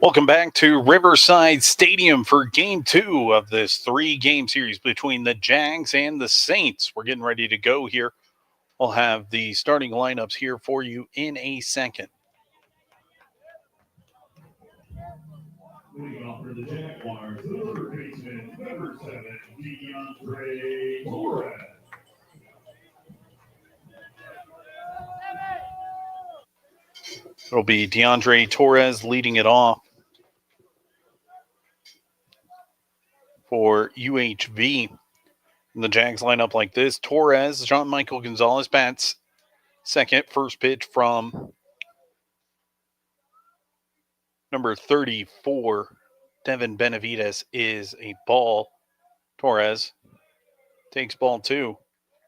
Welcome back to Riverside Stadium for Game 2 of this three-game series between the Jags and the Saints. We're getting ready to go here. We'll have the starting lineups here for you in a second. Leading off for the Jaguars, the third baseman, number 7, DeAndre Torres. It'll be DeAndre Torres leading it off for UHV. And the Jags line up like this. Torres, Jean-Michael Gonzalez bats second. First pitch from number 34, Devin Benavides, is a ball. Torres takes ball 2.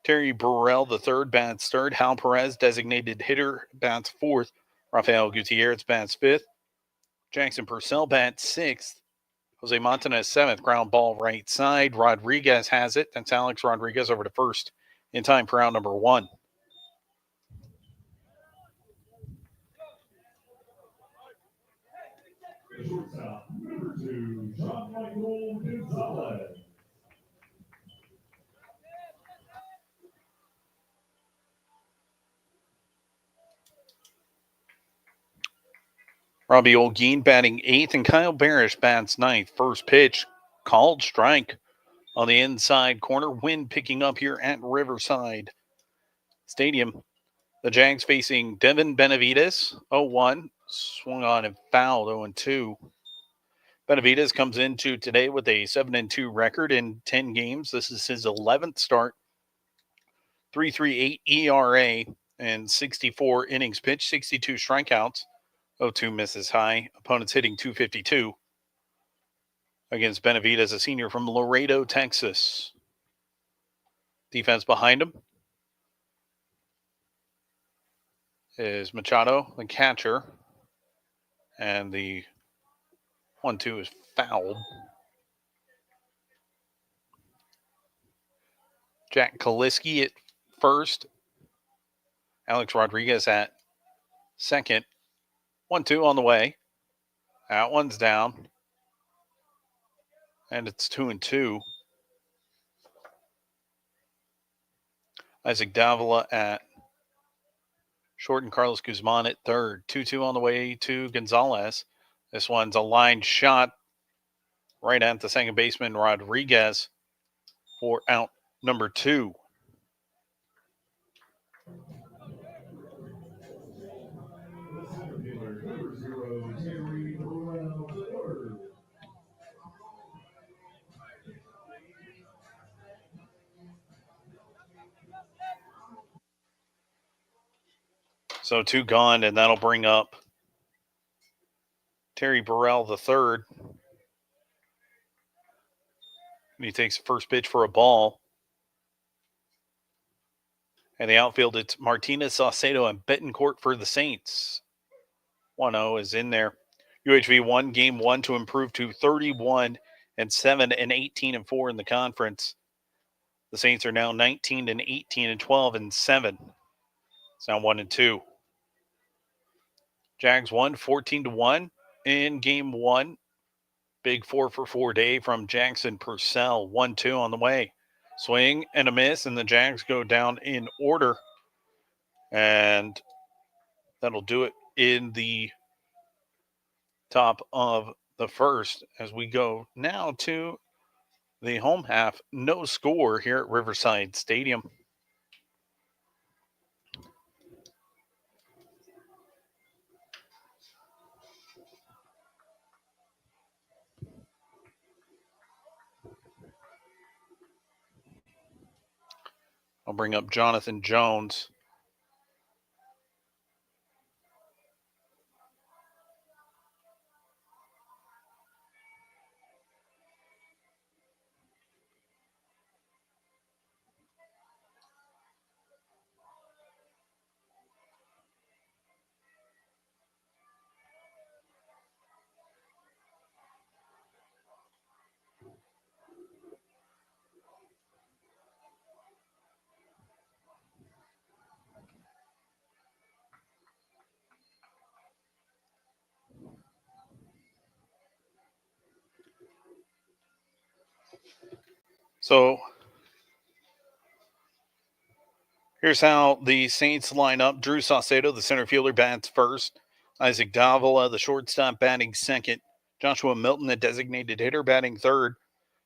Terry Burrell, the third, bats third. Hal Perez, designated hitter, bats fourth. Rafael Gutierrez bats fifth. Jackson Purcell bats sixth. Jose Montanez seventh. Ground ball right side. Rodriguez has it. That's Alex Rodriguez over to first in time for out number 1. The shortstop, number 2, Jean-Michael Gonzalez. Robbie Olguin batting 8th, and Kyle Barish bats 9th. First pitch, called strike on the inside corner. Wind picking up here at Riverside Stadium. The Jags facing Devin Benavides, 0-1. Swung on and fouled, 0-2. Benavides comes into today with a 7-2 record in 10 games. This is his 11th start. 3.38 ERA and 64 innings pitched, 62 strikeouts. 0-2 misses high. Opponents hitting .252 against Benavides, a senior from Laredo, Texas. Defense behind him is Machado, the catcher. And the 1-2 is fouled. Jack Kaliski at first. Alex Rodriguez at second. 1-2 on the way. That one's down. And it's 2-2. Isaac Davila at short and Carlos Guzman at third. 2-2 on the way to Gonzalez. This one's a line shot right at the second baseman, Rodriguez, for out number 2. So 2 gone, and that'll bring up Terry Burrell the third. He takes the first pitch for a ball. And the outfield, it's Martinez, Saucedo, and Betancourt for the Saints. 1-0 is in there. UHV won game 1 to improve to 31-7 and 18-4 in the conference. The Saints are now 19-18 and 12-7. It's now 1-2. Jags won 14-1 in game 1. Big 4-for-4 day from Jackson Purcell. 1-2 on the way. Swing and a miss, and the Jags go down in order. And that'll do it in the top of the first as we go now to the home half. No score here at Riverside Stadium. I'll bring up Jonathan Jones. So here's how the Saints line up. Drew Saucedo, the center fielder, bats first. Isaac Davila, the shortstop, batting second. Joshua Milton, the designated hitter, batting third.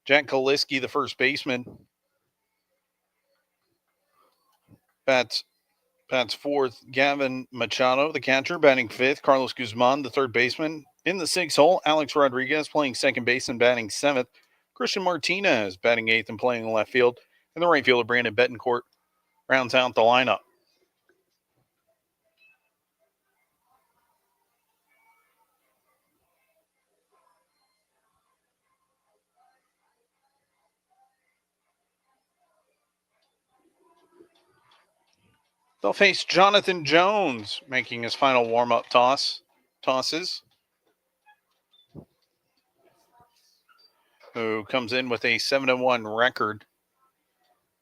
Jack Kaliski, the first baseman, bats fourth. Gavin Machado, the catcher, batting fifth. Carlos Guzman, the third baseman. In the sixth hole, Alex Rodriguez playing second base and batting seventh. Christian Martinez batting eighth and playing left field. And the right fielder, Brandon Betancourt, rounds out the lineup. They'll face Jonathan Jones making his final warm-up tosses, who comes in with a 7-1 record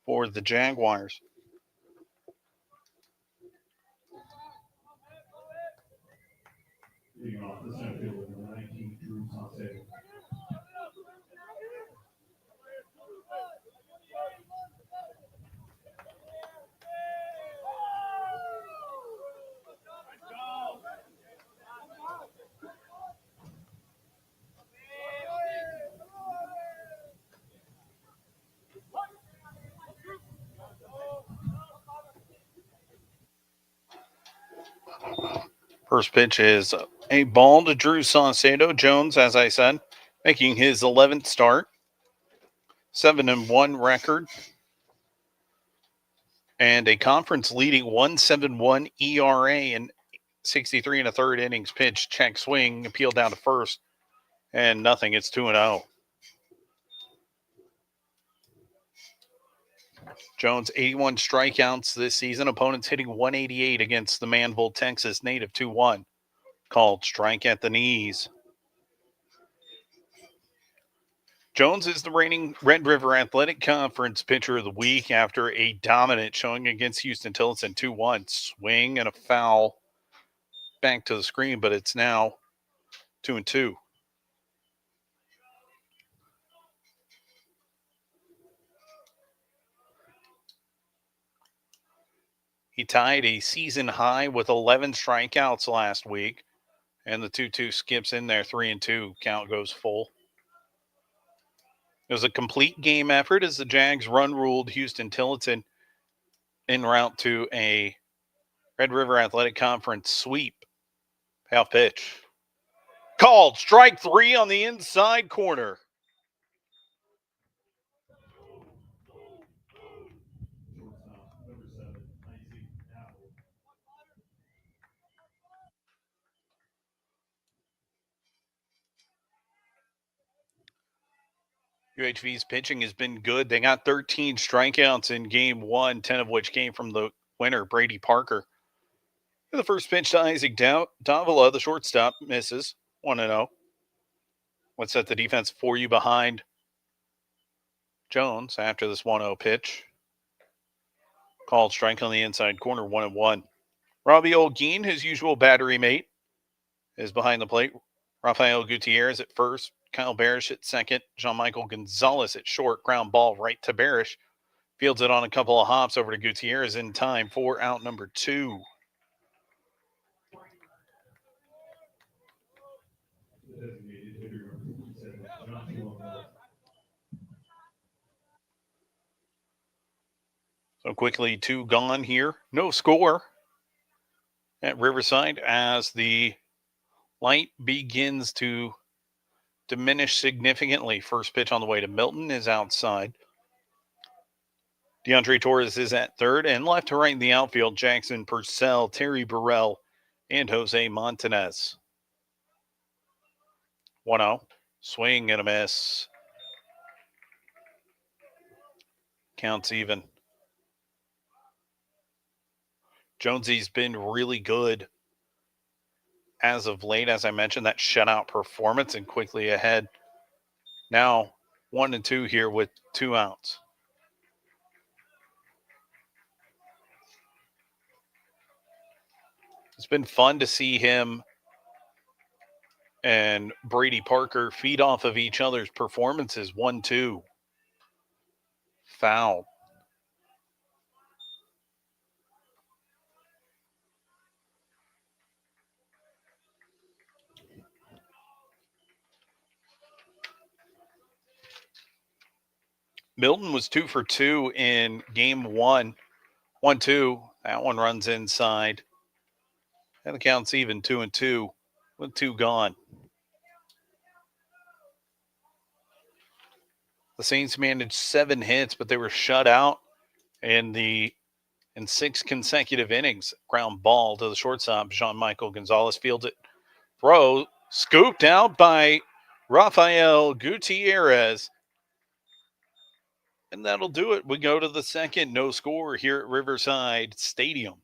for the Jaguars. Leading off the center field, number 19, Drew Saucedo. First pitch is a ball to Drew Saucedo. Jones, as I said, making his 11th start. 7-1 record. And a conference-leading 1.71 ERA in 63 and a third innings pitched. Check swing, appealed down to first, and nothing. It's 2-0. Jones, 81 strikeouts this season. Opponents hitting 188 against the Manville, Texas native. 2-1. Called strike at the knees. Jones is the reigning Red River Athletic Conference Pitcher of the Week after a dominant showing against Houston Tillotson. 2-1. Swing and a foul back to the screen, but it's now 2-2. He tied a season high with 11 strikeouts last week, and the 2-2 skips in there. 3-2. Count goes full. It was a complete game effort as the Jags run-ruled Houston Tillotson en route to a Red River Athletic Conference sweep. Half pitch. Called strike 3 on the inside corner. Shortstop, number 7, Isaac Davila. UHV's pitching has been good. They got 13 strikeouts in game 1, 10 of which came from the winner, Brady Parker. And the first pitch to Isaac Davila, the shortstop, misses. 1-0. Let's set the defense for you behind Jones after this 1-0 pitch. Called strike on the inside corner, 1-1. Robbie Olguin, his usual battery mate, is behind the plate. Rafael Gutierrez at first. Kyle Barish at second. Jean-Michael Gonzalez at short. Ground ball right to Barish. Fields it on a couple of hops over to Gutierrez in time for out number 2. The designated hitter, number 47, Joshua Milton. So quickly 2 gone here. No score at Riverside as the light begins to diminish significantly. First pitch on the way to Milton is outside. DeAndre Torres is at third, and left to right in the outfield, Jackson Purcell, Terry Burrell, and Jose Montanez. 1-0. Swing and a miss. Counts even. Jonesy's been really good as of late. As I mentioned, that shutout performance, and quickly ahead. Now 1-2 here with 2 outs. It's been fun to see him and Brady Parker feed off of each other's performances. 1-2. foul. Milton was 2 for 2 in game 1. 1-2. That one runs inside. And the count's even 2-2 with 2 gone. The Saints managed 7 hits, but they were shut out in 6 consecutive innings. Ground ball to the shortstop. Jean-Michael Gonzalez fields it. Throw scooped out by Rafael Gutierrez. And that'll do it. We go to the second. No score here at Riverside Stadium.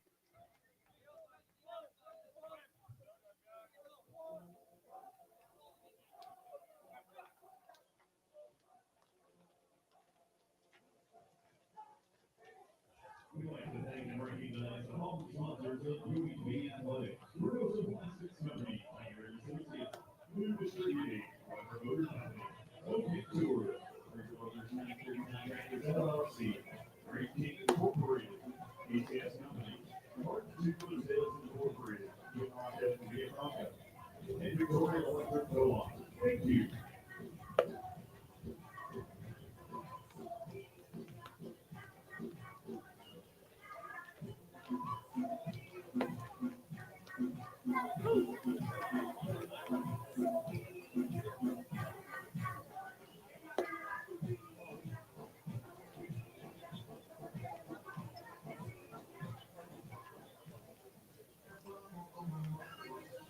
We'd like to thank and recognize the home sponsors of UHV and OLLU, Corrosive Plastics Company, Pioneer Associates, Blue Distributing, Weber Motor Company, A&M-Victoria, Bridgewater Sanitary Contractors LLC, Great King Incorporated, ACS Company, Martin Tubular Sales Incorporated, Giovanni and Giovanni, and Victoria Electric Co-op. Thank you.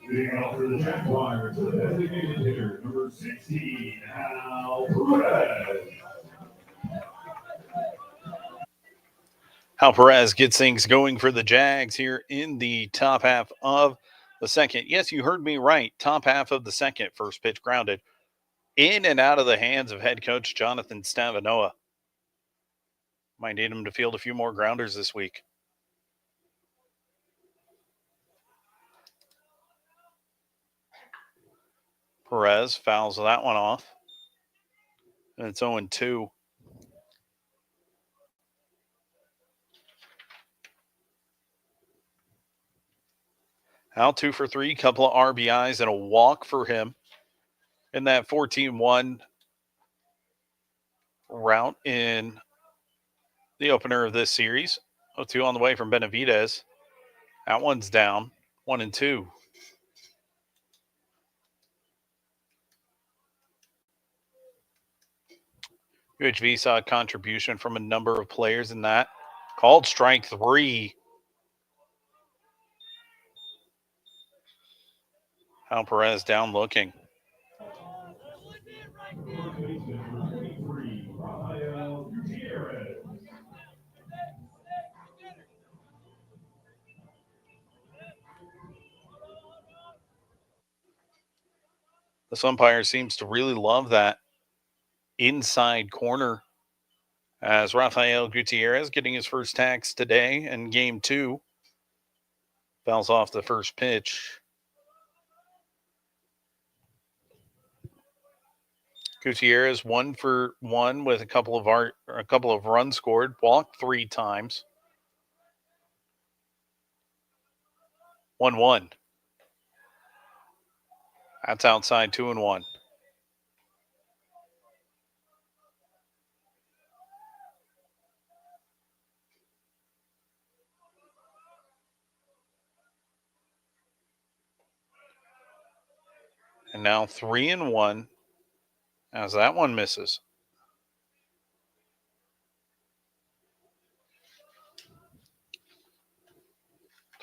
Leading off for the Jaguars, the designated hitter, number 16, Hal Perez. Hal Perez gets things going for the Jags here in the top half of the second. Yes, you heard me right. Top half of the second. First pitch grounded in and out of the hands of head coach Jonathan Stavanoa. Might need him to field a few more grounders this week. Perez fouls that one off. And it's 0-2. Hal 2 for 3, couple of RBIs and a walk for him in that 14-1 route in the opener of this series. 0-2 on the way from Benavidez. That one's down. 1-2. UHV saw a contribution from a number of players in that. Called strike 3. Hal Perez down looking. This umpire seems to really love that inside corner as Rafael Gutierrez getting his first tax today in game 2. Fouls off the first pitch. Gutierrez 1 for 1 with a couple of runs scored, walked 3 times. 1-1. That's outside 2-1. And now 3-1 as that one misses.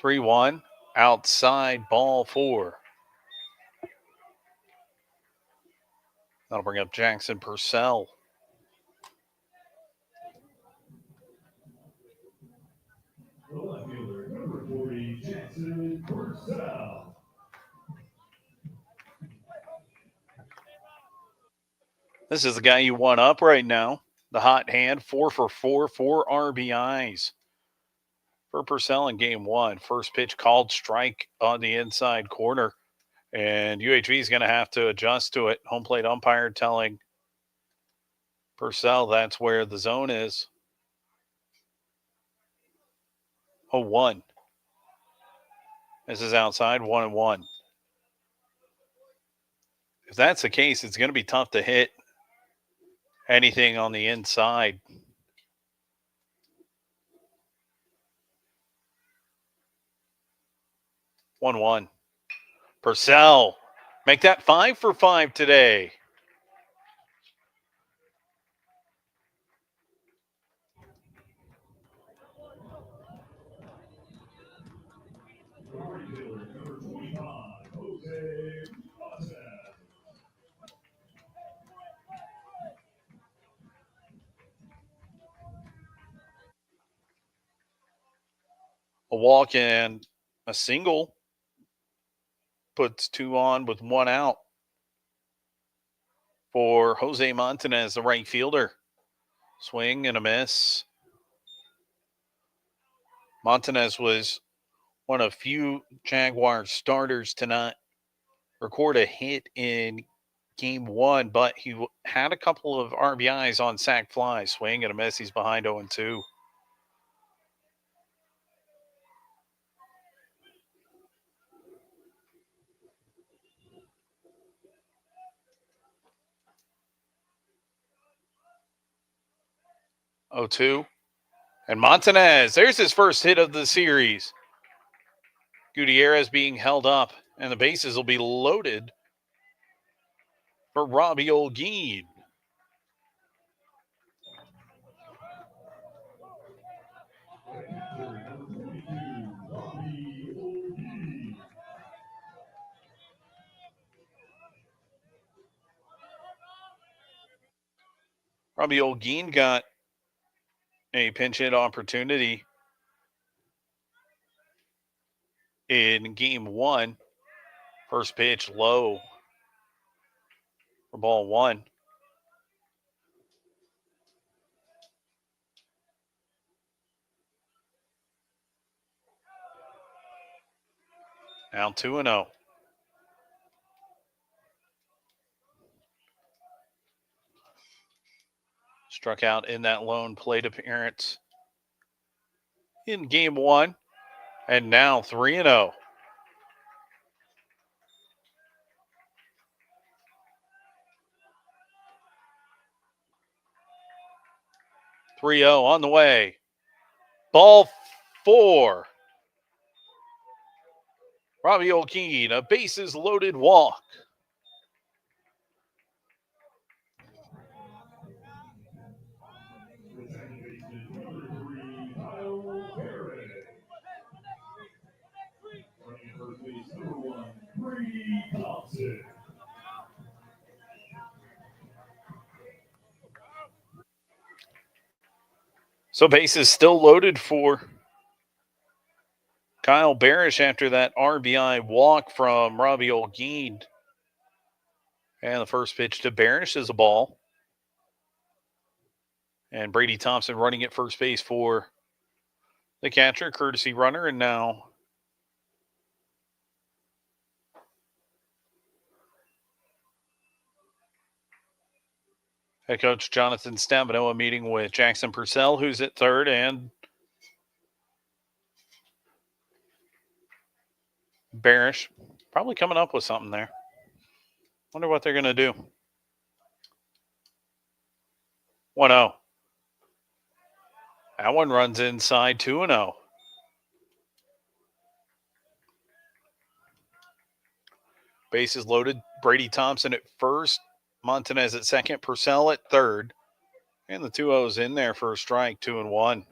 3-1, outside ball 4. That'll bring up Jackson Purcell. The left fielder, number 40, Jackson Purcell. This is the guy you want up right now. The hot hand, 4 for 4, 4 RBIs for Purcell in game 1. First pitch called strike on the inside corner. And UHV is going to have to adjust to it. Home plate umpire telling Purcell, that's where the zone is. 0-1. This is outside, 1-1. If that's the case, it's going to be tough to hit anything on the inside. One. Purcell, make that 5 for 5 today. A walk and a single puts 2 on with 1 out for Jose Montanez, the right fielder. Swing and a miss. Montanez was one of few Jaguars starters to not record a hit in game 1, but he had a couple of RBIs on sac flies. Swing and a miss. He's behind 0-2. And Montanez, there's his first hit of the series. Gutierrez being held up, and the bases will be loaded for Robbie Olguin. Robbie Olguin got a pinch hit opportunity in game 1. First pitch low for ball 1. Now 2-0. Struck out in that lone plate appearance in game 1. And now 3-0. On the way. Ball 4. Robbie Olguin, a bases loaded walk. So bases still loaded for Kyle Barish after that RBI walk from Robbie Olguin. And the first pitch to Barish is a ball. And Brady Thompson running at first base for the catcher, courtesy runner, and now head coach Jonathan Stabenow meeting with Jackson Purcell, who's at third, and Barish probably coming up with something there. Wonder what they're going to do. 1-0. That one runs inside, 2-0. Bases loaded. Brady Thompson at first. Montanez at second. Purcell at third. And the 2-0's in there for a strike, 2-1.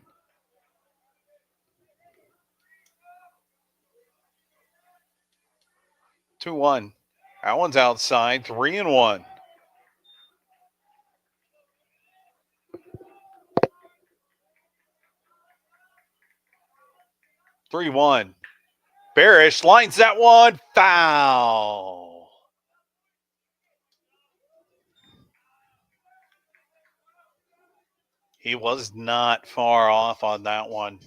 That one's outside, 3-1. Barish lines that one foul. He was not far off on that one.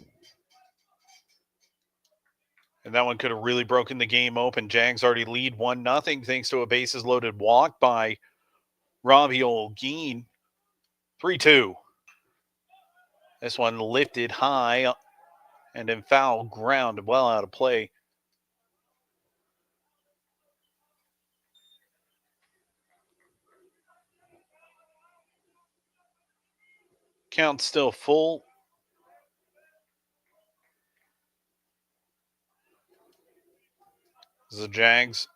And that one could have really broken the game open. Jags already lead 1-0 thanks to a bases loaded walk by Robbie Olguin. 3-2. This one lifted high and in foul ground, well out of play. Count still full. The Jags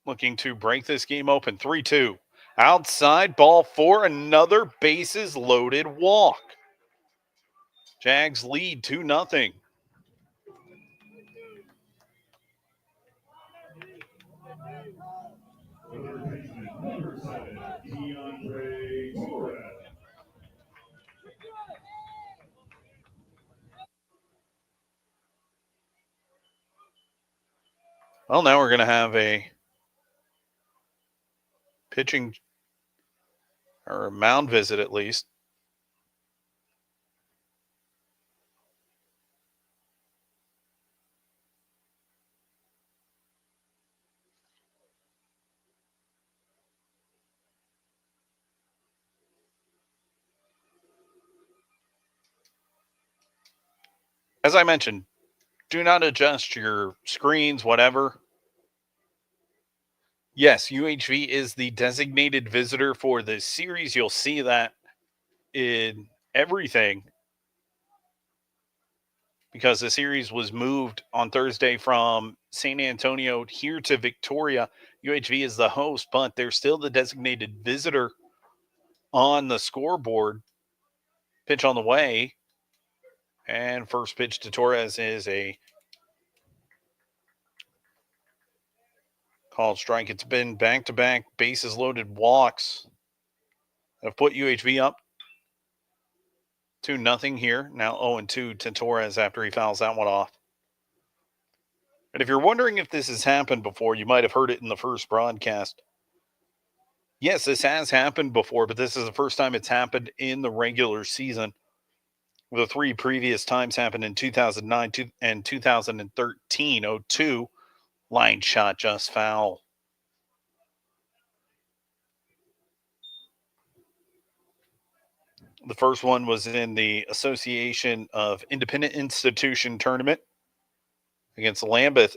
looking to break this game open. 3-2. Outside, ball 4, another bases loaded walk. Jags lead 2-0. Number 7, DeAndre Torres. Well, now we're going to have a pitching or a mound visit at least. As I mentioned, do not adjust your screens, whatever. Yes, UHV is the designated visitor for this series. You'll see that in everything because the series was moved on Thursday from San Antonio here to Victoria. UHV is the host, but they're still the designated visitor on the scoreboard. Pitch on the way. And first pitch to Torres is a called strike. It's been back-to-back bases loaded walks that have put UHV up 2-0 here. Now 0-2 to Torres after he fouls that one off. And if you're wondering if this has happened before, you might have heard it in the first broadcast. Yes, this has happened before, but this is the first time it's happened in the regular season. The 3 previous times happened in 2009 and 2013. 0-2, line shot just foul. The first one was in the Association of Independent Institution tournament against Lambeth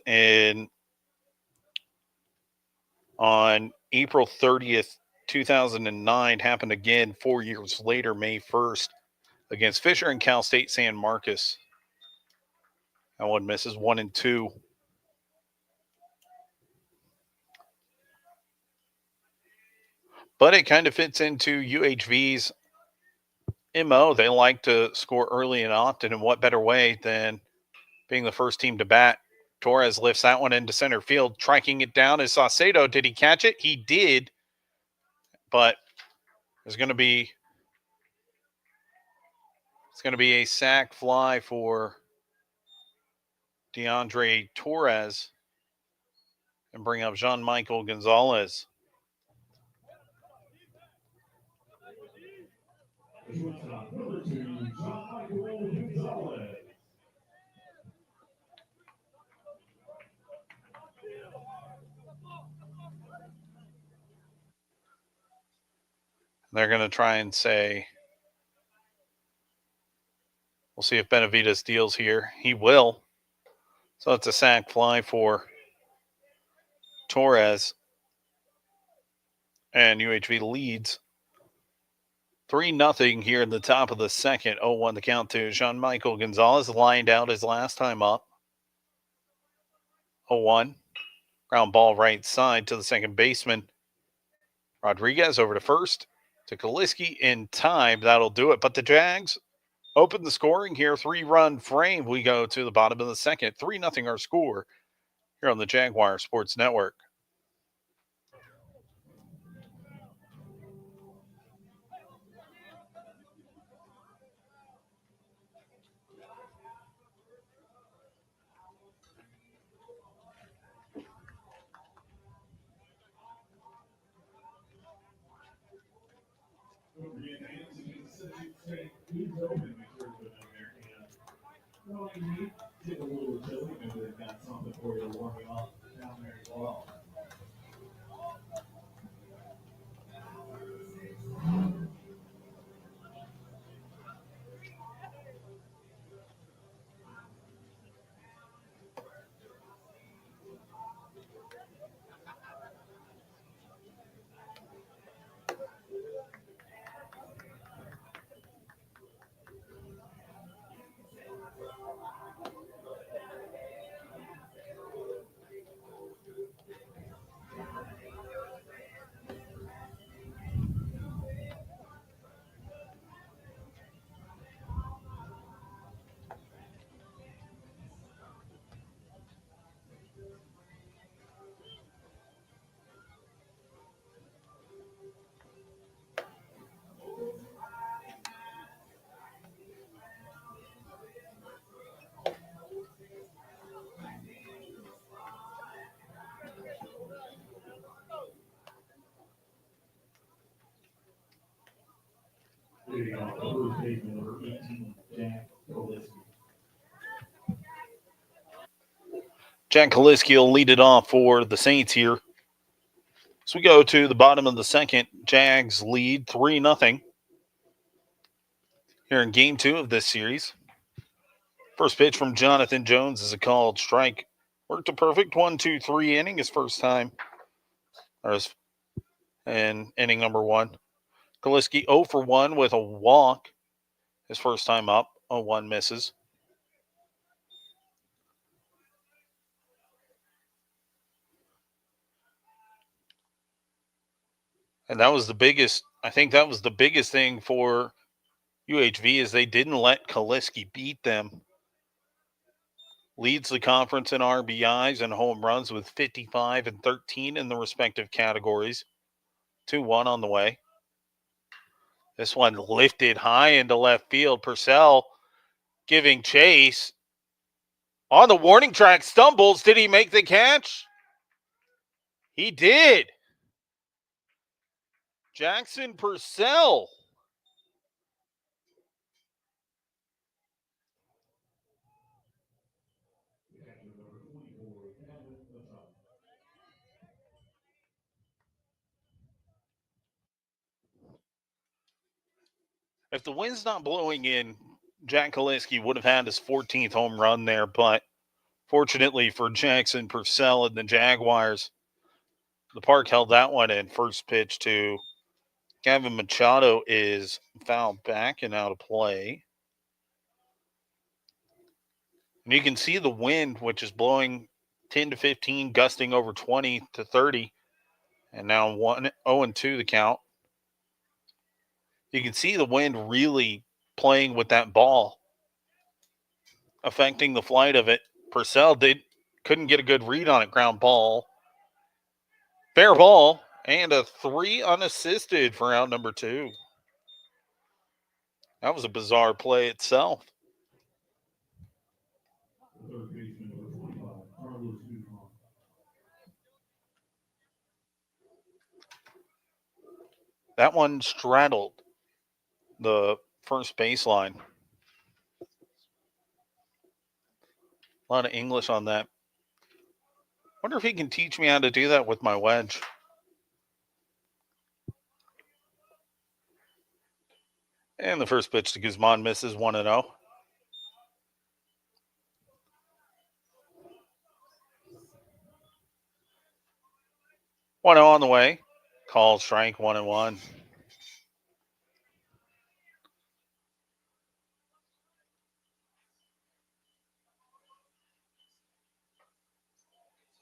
on April 30th, 2009. Happened again 4 years later, May 1st, against Fisher and Cal State San Marcos. That one misses 1-2. But it kind of fits into UHV's MO. They like to score early and often, and what better way than being the first team to bat? Torres lifts that one into center field. Striking it down is Saucedo. Did he catch it? He did. But it's going to be a sac fly for DeAndre Torres and bring up Jean-Michael Gonzalez. Number 2, Jean-Michael Gonzalez. They're going to try and say, we'll see if Benavides deals here. He will. So it's a sac fly for Torres. And UHV leads 3-0 here in the top of the second. 0-1 the count to Jean-Michael Gonzalez. Lined out his last time up. 0-1. Ground ball right side to the second baseman. Rodriguez over to first. To Kaliski in time. That'll do it. But the Jags open the scoring here. 3-run frame. We go to the bottom of the second. 3-0 our score here on the Jaguar Sports Network. Get a little chilly, maybe they've got something for you warming up down there as well. Leading off the first baseman, number 18, Jack Kaliski. Jack Kaliski will lead it off for the Saints here. So we go to the bottom of the second. Jags lead 3-0 here in game 2 of this series. First pitch from Jonathan Jones is a called strike. Worked a perfect 1-2-3 inning his first time. In inning number 1. Kaliski 0 for 1 with a walk his first time up. 0-1 misses. And that was the biggest, I think that was the biggest thing for UHV is they didn't let Kaliski beat them. Leads the conference in RBIs and home runs with 55 and 13 in the respective categories. 2-1 on the way. This one lifted high into left field. Purcell giving chase. On the warning track, stumbles. Did he make the catch? He did. Jackson Purcell. If the wind's not blowing in, Jack Kaliski would have had his 14th home run there, but fortunately for Jackson Purcell and the Jaguars, the park held that one in. First pitch to Gavin Machado is fouled back and out of play. And you can see the wind, which is blowing 10 to 15, gusting over 20 to 30. And now 0-2 the count. You can see the wind really playing with that ball, affecting the flight of it. Purcell couldn't get a good read on it. Ground ball. Fair ball. And a 3 unassisted for out number 2. That was a bizarre play itself. That one straddled the first baseline. A lot of English on that. Wonder if he can teach me how to do that with my wedge. And the first pitch to Guzman misses 1-0. 1-0 on the way. Called strike 1-1.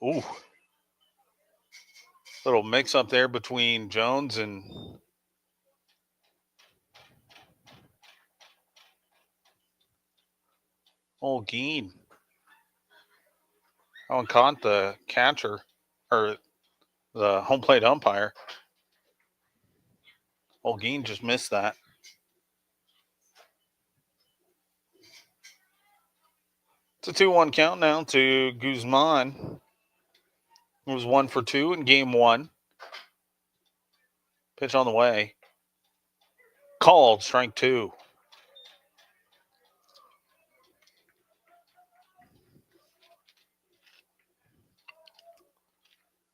Ooh. Little mix up there between Jones and Olguin. Oh, caught the catcher or the home plate umpire. Olguin just missed that. It's a 2-1 count now to Guzman. It was 1 for 2 in game 1. Pitch on the way. Called strike 2.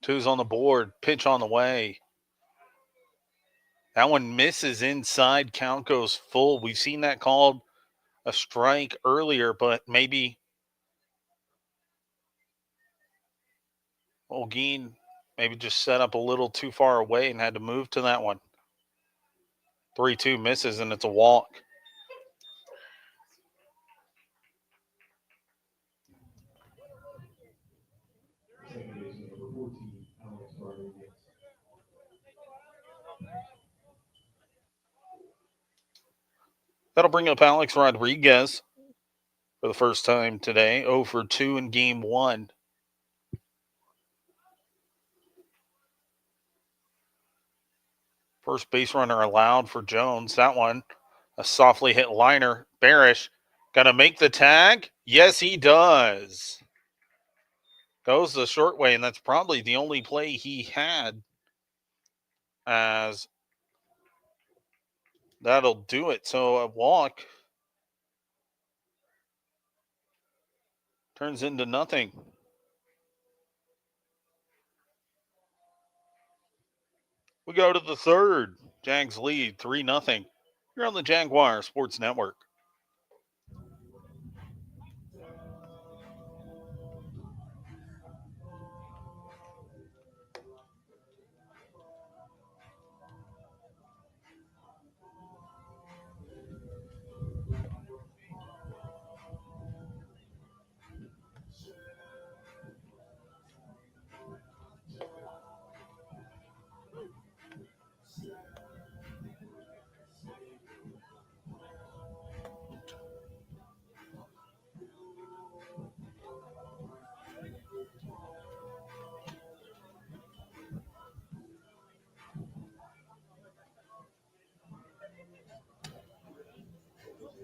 Two's on the board. Pitch on the way. That one misses inside. Count goes full. We've seen that called a strike earlier, but maybe Olguin maybe just set up a little too far away and had to move to that one. 3-2 misses, and it's a walk. That'll bring up Alex Rodriguez for the first time today. 0 for 2 in game 1. First base runner allowed for Jones. That one, a softly hit liner. Barish gonna make the tag? Yes, he does. Goes the short way, and that's probably the only play he had as That'll do it. So a walk turns into nothing. We go to the third. Jags lead 3-0. You're on the Jaguar Sports Network.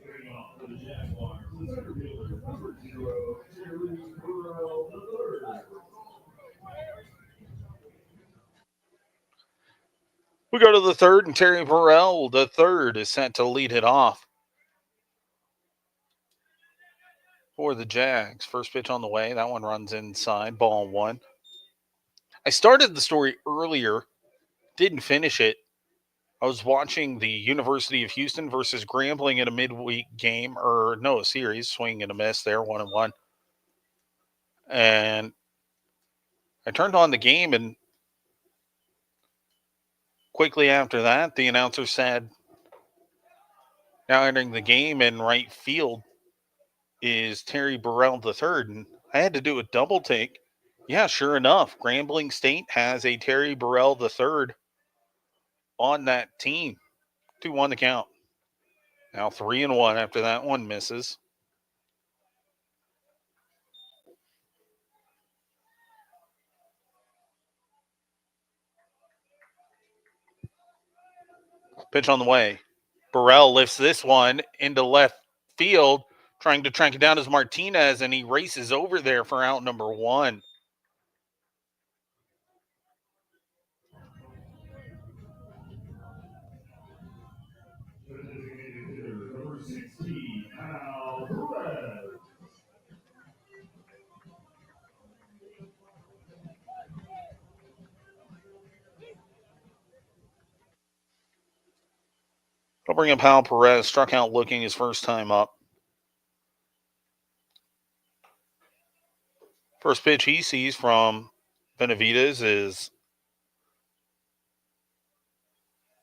Leading off for the Jaguars, the center fielder, number 0, Terry Burrell III. We go to the third, and Terry Burrell, the third, is set to lead it off for the Jags. First pitch on the way. That one runs inside. Ball 1. I started the story earlier, didn't finish it. I was watching the University of Houston versus Grambling in a midweek game, or no, a series, swing and a miss there, 1-1. And I turned on the game, and quickly after that, the announcer said, now entering the game in right field is Terry Burrell III. And I had to do a double take. Yeah, sure enough, Grambling State has a Terry Burrell III on that team. 2-1 the count. Now 3-1 after that one misses. Pitch on the way. Burrell lifts this one into left field, trying to track it down as Martinez, and he races over there for out number 1. The designated hitter, number 16, Al Perez. I'll bring up Hal Perez, struck out looking his first time up. First pitch he sees from Benavidez is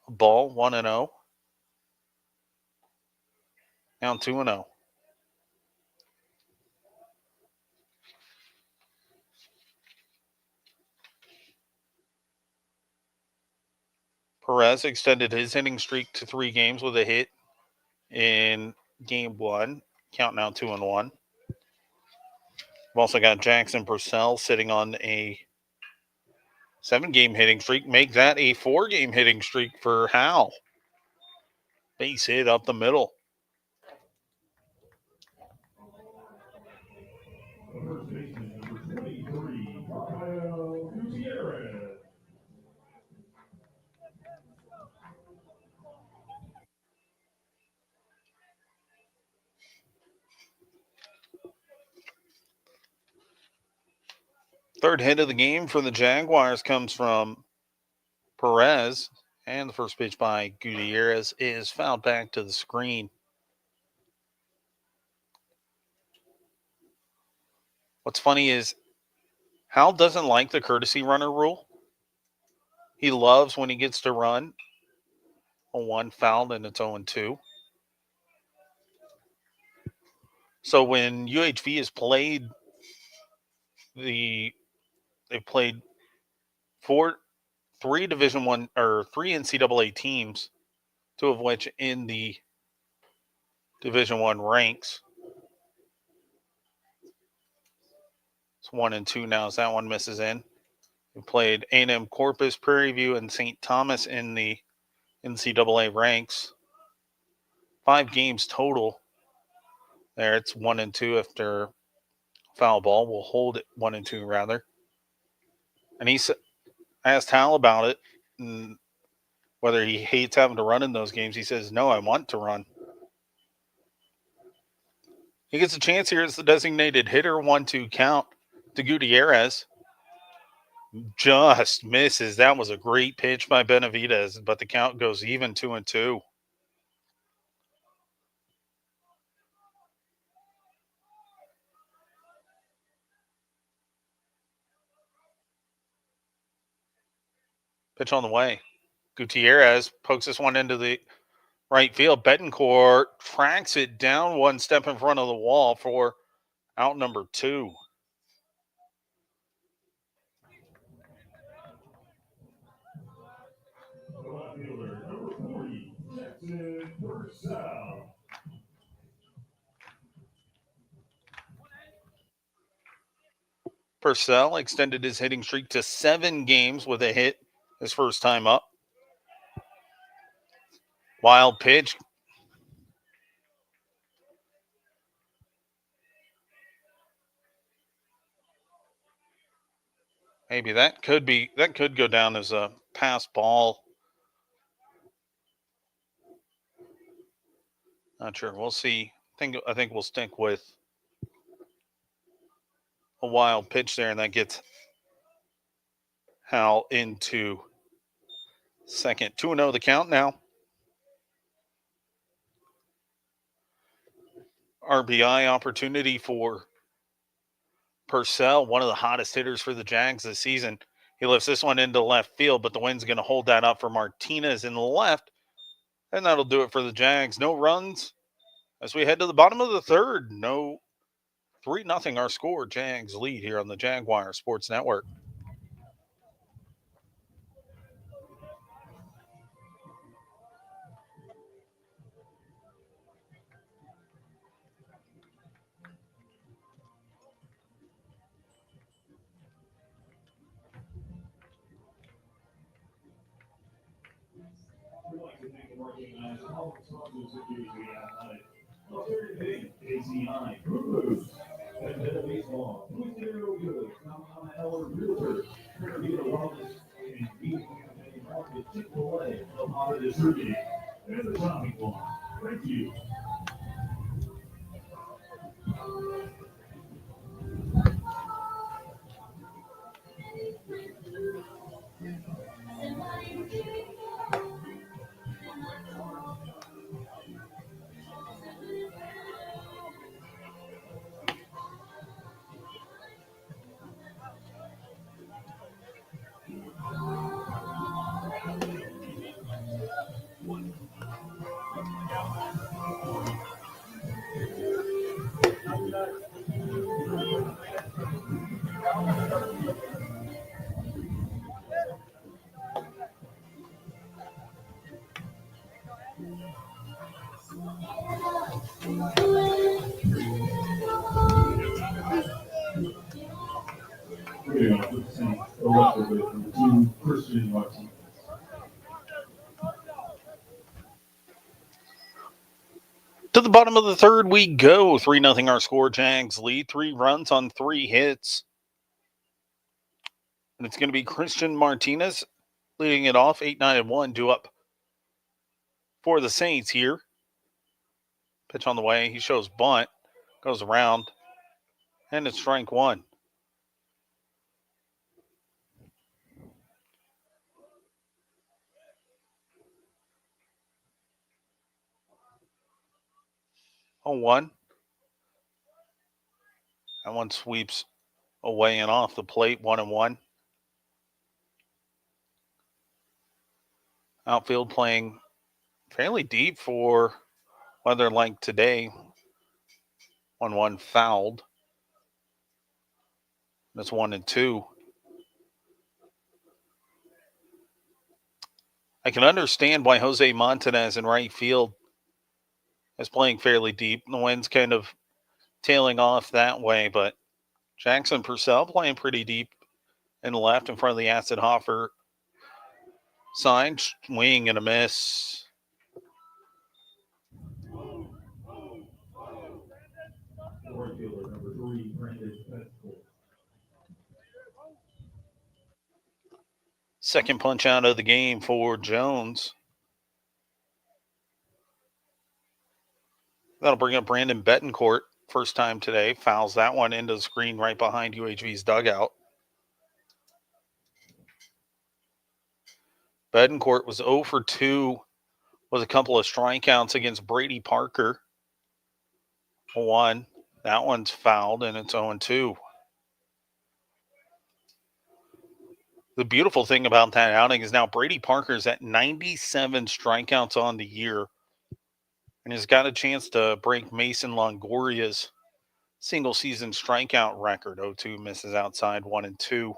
a ball, 1-0. Down 2-0. Perez extended his hitting streak to 3 games with a hit in game 1. Count now 2-1. We've also got Jackson Purcell sitting on a 7-game hitting streak. Make that a 4-game hitting streak for Hal. Base hit up the middle. The first baseman, number 23, Rafael Gutierrez. Third hit of the game for the Jaguars comes from Perez. And the first pitch by Gutierrez is fouled back to the screen. What's funny is Hal doesn't like the courtesy runner rule. He loves when he gets to run a 1 fouled and it's 0-2. So when UHV has played they've played 3 Division 1 or 3 NCAA teams, 2 of which in the Division 1 ranks. It's 1-2 now as that one misses in. We played A&M Corpus, Prairie View, and St. Thomas in the NCAA ranks. 5 games total. There, it's 1-2 after foul ball. We'll hold it 1-2 rather. And he asked Hal about it, and whether he hates having to run in those games. He says, no, I want to run. He gets a chance here as the designated hitter. 1-2 count to Gutierrez. Just misses. That was a great pitch by Benavidez, but the count goes even 2-2. Pitch on the way. Gutierrez pokes this one into the right field. Betancourt tracks it down one step in front of the wall for out number 2. Outfielder number 40, Jackson Purcell. Purcell extended his hitting streak to 7 games with a hit his first time up. Wild pitch. Maybe that could go down as a pass ball. Not sure. We'll see. I think we'll stick with a wild pitch there, and that gets Hal into second. 2-0 the count now. RBI opportunity for Purcell, one of the hottest hitters for the Jags this season. He lifts this one into left field, but the wind's going to hold that up for Martinez in the left. And that'll do it for the Jags. No runs as we head to the bottom of the third. No 3-0 our score. Jags lead here on the Jaguar Sports Network. We'd like to thank and recognize all the sponsors of UHV Athletic. Alternative Hitting, ACI, Group Vendetta Baseball, Blue Stereo Goods, Mount Eller Realtor, Caribbean Wellness, and Beef Company Market, Chick-fil-A, El Monte Distributing, and the Shopping Mall. Thank you. Moving on to the Saints, the left of it, number 2, Christian Martinez. To the bottom of the third we go. 3-0 our score. Jags lead. 3 runs on 3 hits. And it's going to be Christian Martinez leading it off. 8-9-1 due up for the Saints here. Pitch on the way. He shows bunt. Goes around. And it's strike 1. Oh, 1. That one sweeps away and off the plate. 1-1. Outfield playing fairly deep for weather like today. 1-1 fouled. That's 1-2. I can understand why Jose Montanez in right field is playing fairly deep. The wind's kind of tailing off that way, but Jackson Purcell playing pretty deep in the left in front of the Acid Hoffer sign. Swing and a miss. Right fielder number 3, Brandon Petco. Second punch out of the game for Jones. That'll bring up Brandon Betancourt. First time today. Fouls that one into the screen right behind UHV's dugout. Betancourt was 0 for 2 with a couple of strikeouts against Brady Parker. 1. That one's fouled, and it's 0-2. The beautiful thing about that outing is now Brady Parker's at 97 strikeouts on the year and has got a chance to break Mason Longoria's single-season strikeout record. 0-2 misses outside, 1-2.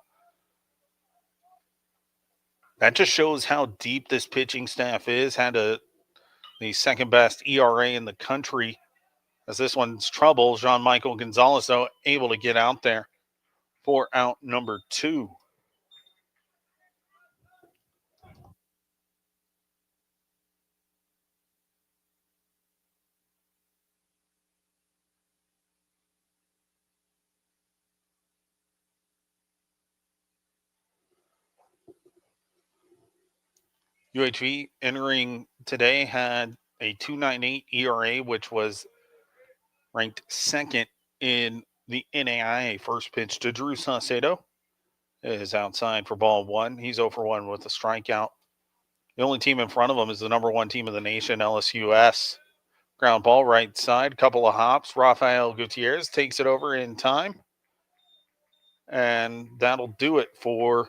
That just shows how deep this pitching staff is. Had the second-best ERA in the country. As this one's trouble, Jean-Michael Gonzalez, though, able to get out there for out number 2. UHV entering today had a 2.98 ERA, which was ranked second in the NAIA. First pitch to Drew Saucedo is outside for ball 1. He's 0 for 1 with a strikeout. The only team in front of him is the number 1 team in the nation, LSUS. Ground ball right side, couple of hops. Rafael Gutierrez takes it over in time. And that'll do it for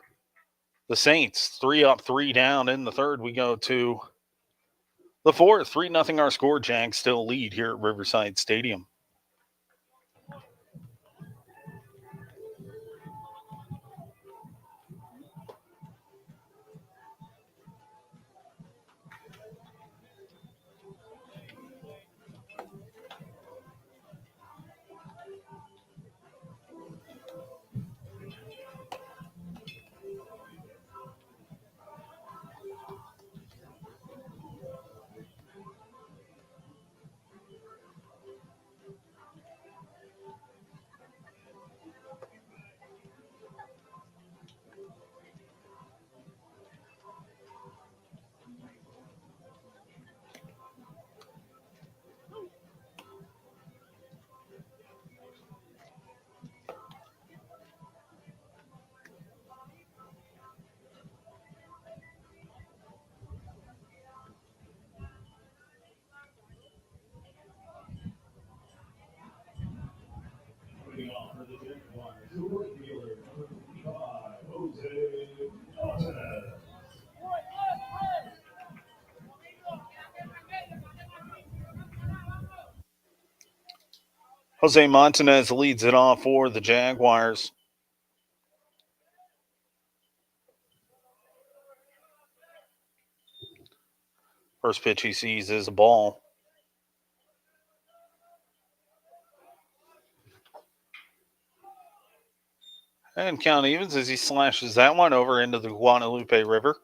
the Saints. 3 up, 3 down in the third. We go to the fourth. 3-0 our score. Jags still lead here at Riverside Stadium. Putting on for the Jaguars, the right fielder, number 55, Jose Alvarez. Jose Montanez leads it off for the Jaguars. First pitch he sees is a ball. And count evens as he slashes that one over into the Guadalupe River.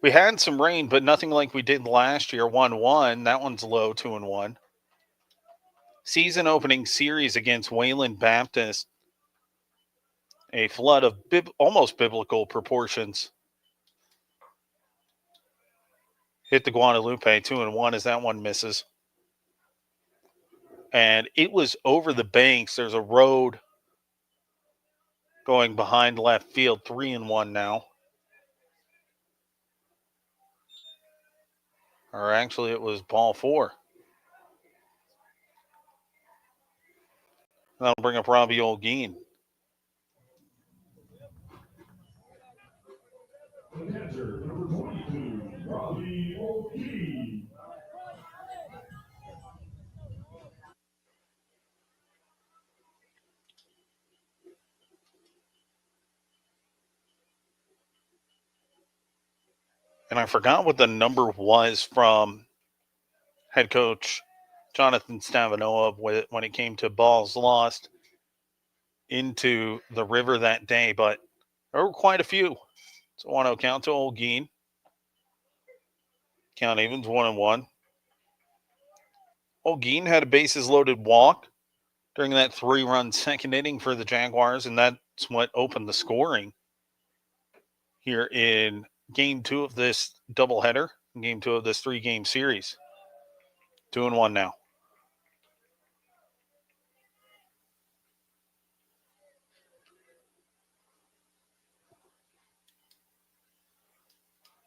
We had some rain, but nothing like we did last year. 1-1. That one's low, 2-1. Season opening series against Wayland Baptist. A flood of almost biblical proportions. Hit the Guadalupe, 2-1 as that one misses. And it was over the banks. There's a road going behind left field, 3-1 now. Or actually, it was ball 4. That'll bring up Robbie Olguin. The catcher, number 22, Robbie Olllju. And I forgot what the number was from head coach Jonathan Stavanoa when it came to balls lost into the river that day, but there were quite a few. So 1-0 count to Olguin. Count evens 1-1. Olguin had a bases loaded walk during that 3-run second inning for the Jaguars, and that That's what opened the scoring here in game 2 of this doubleheader, game 2 of this 3-game series. 2-1 now.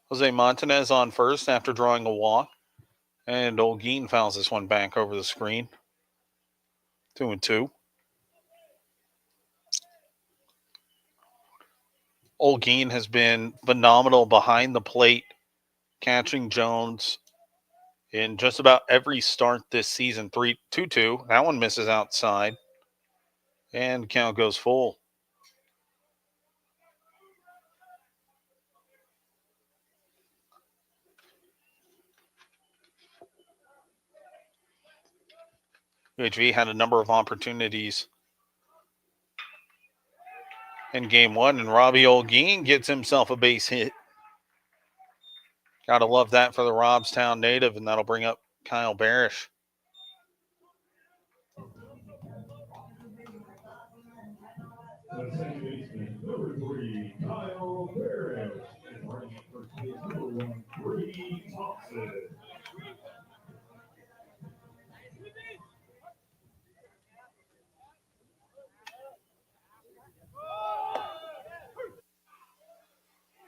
Jose Montanez on first after drawing a walk. And Olguin fouls this one back over the screen. 2-2. Olguin has been phenomenal behind the plate, catching Jones in just about every start this season. 3-2. That one misses outside. And count goes full. UHV had a number of opportunities in game 1, and Robbie Olguin gets himself a base hit. Gotta love that for the Robstown native, and that'll bring up Kyle Barish. The second baseman, number 3, Kyle Parrish. And running at first base, number 1, Brady Thompson.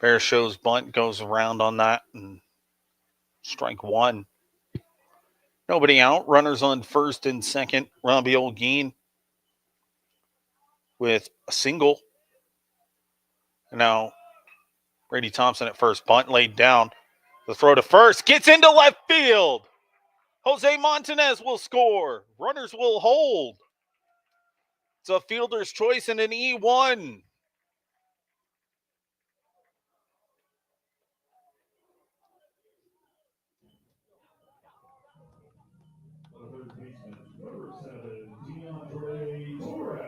Barish shows bunt, goes around on that, and strike 1. Nobody out. Runners on first and second. Robbie Olguin with a single. And now Brady Thompson at first. Bunt laid down. The throw to first. Gets into left field. Jose Montanez will score. Runners will hold. It's a fielder's choice and an E1. The third baseman, number 7, DeAndre Torres.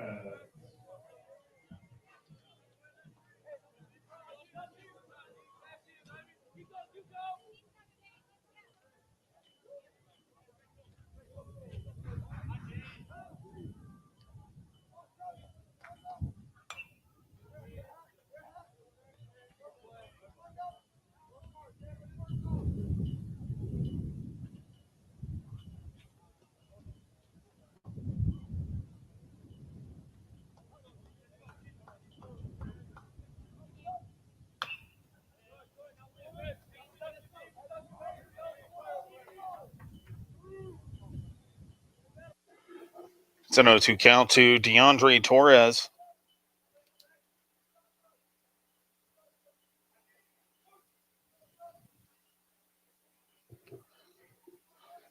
It's an 0-2 count to DeAndre Torres.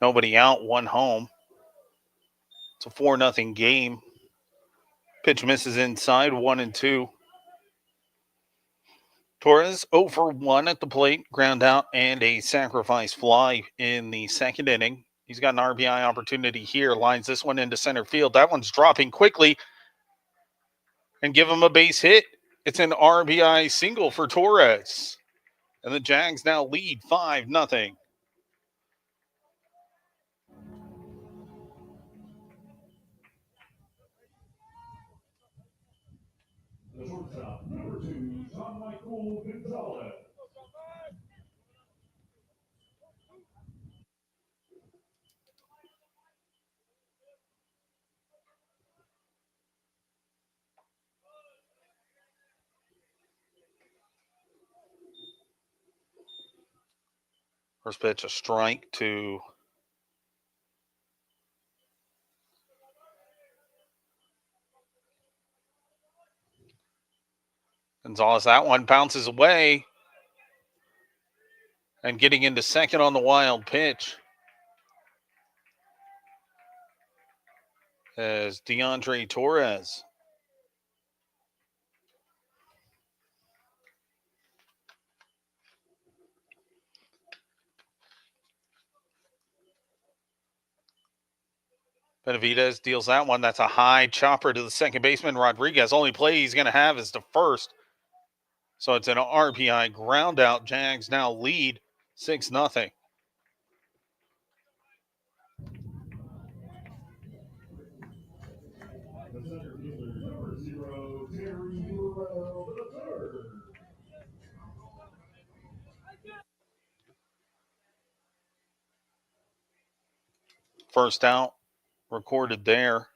Nobody out, one home. It's a 4-0 game. Pitch misses inside, 1-2. Torres 0 for 1 at the plate, ground out, and a sacrifice fly in the second inning. He's got an RBI opportunity here, lines this one into center field. That one's dropping quickly and give him a base hit. It's an RBI single for Torres. And the Jags now lead 5-0. The shortstop, number 2, John Michael Gonzalez. First pitch, a strike to Gonzalez. That one bounces away. And getting into second on the wild pitch is DeAndre Torres. Benavidez deals that one. That's a high chopper to the second baseman, Rodriguez. Only play he's going to have is to first. So it's an RBI ground out. Jags now lead 6-0. The center fielder, number 0, Terry First out recorded there.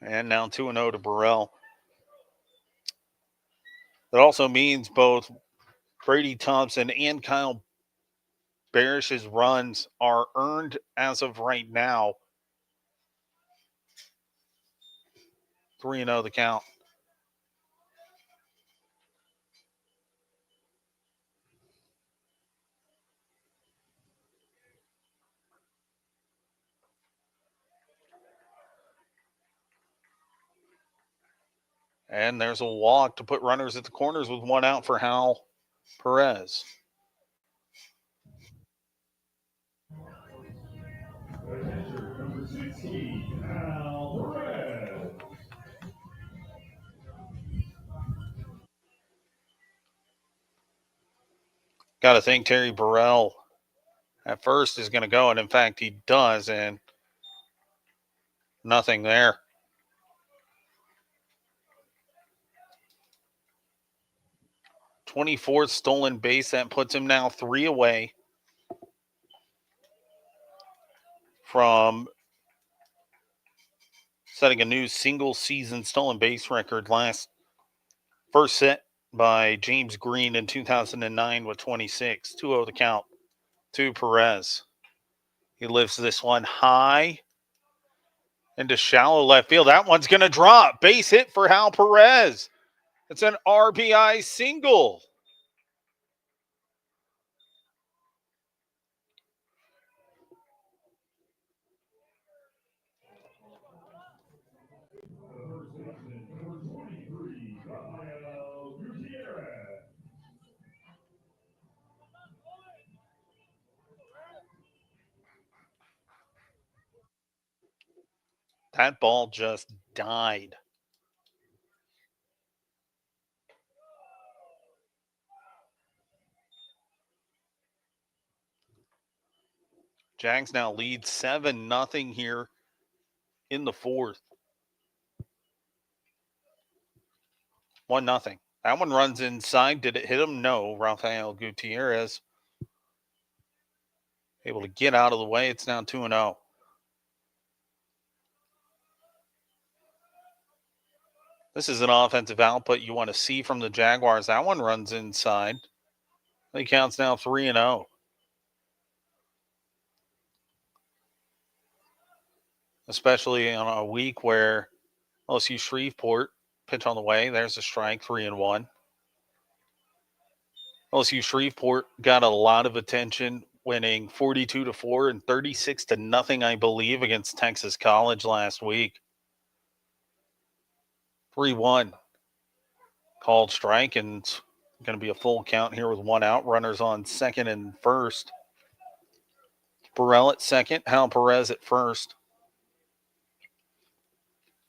And now 2-0 to Burrell. That also means both Brady Thompson and Kyle Barish's runs are earned as of right now. 3-0 the count. And there's a walk to put runners at the corners with one out for Hal Perez. Catcher number 16, Al Perez. Got to think Terry Burrell at first is going to go, and in fact he does, and nothing there. 24th stolen base. That puts him now 3 away from setting a new single season stolen base record. First set by James Green in 2009 with 26. 2-0 the count to Perez. He lifts this one high into shallow left field. That one's going to drop. Base hit for Hal Perez. It's an RBI single. That ball just died. Jags now lead 7-0 here in the fourth. 1-0. That one runs inside. Did it hit him? No. Rafael Gutierrez able to get out of the way. It's now 2-0. This is an offensive output you want to see from the Jaguars. That one runs inside. It counts now 3-0. Especially on a week where LSU Shreveport pitch on the way. There's a strike, 3-1. LSU Shreveport got a lot of attention, winning 42-4 and 36-0, I believe, against Texas College last week. 3-1. Called strike, and it's going to be a full count here with one out. Runners on second and first. Burrell at second, Hal Perez at first.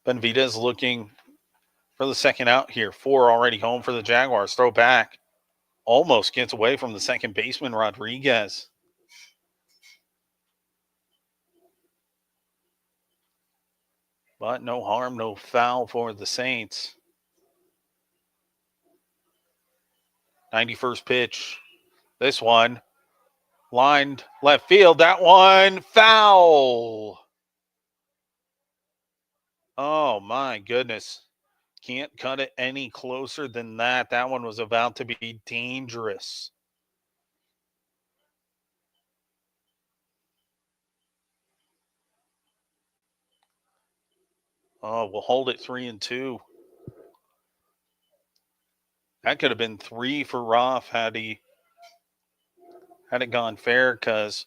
Benavidez looking for the second out here. 4 already home for the Jaguars. Throw back. Almost gets away from the second baseman, Rodriguez. But no harm, no foul for the Saints. 91st pitch. This one lined left field. That one foul. Oh, my goodness. Can't cut it any closer than that. That one was about to be dangerous. Oh, we'll hold it 3-2. That could have been 3 for Roth had it gone fair, because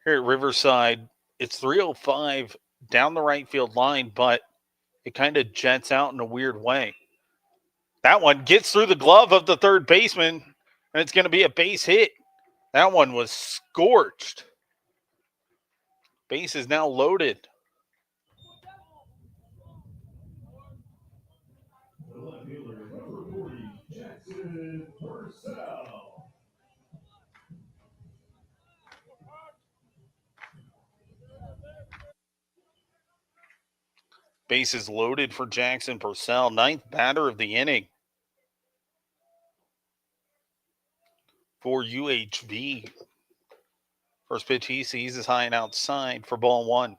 here at Riverside, it's 305 down the right field line, but it kind of jets out in a weird way. That one gets through the glove of the third baseman, and it's going to be a base hit. That one was scorched. Base is now loaded. The left fielder, number 40, Jackson Purcell. Bases loaded for Jackson Purcell, 9th batter of the inning for UHV. First pitch he sees is high and outside for ball 1.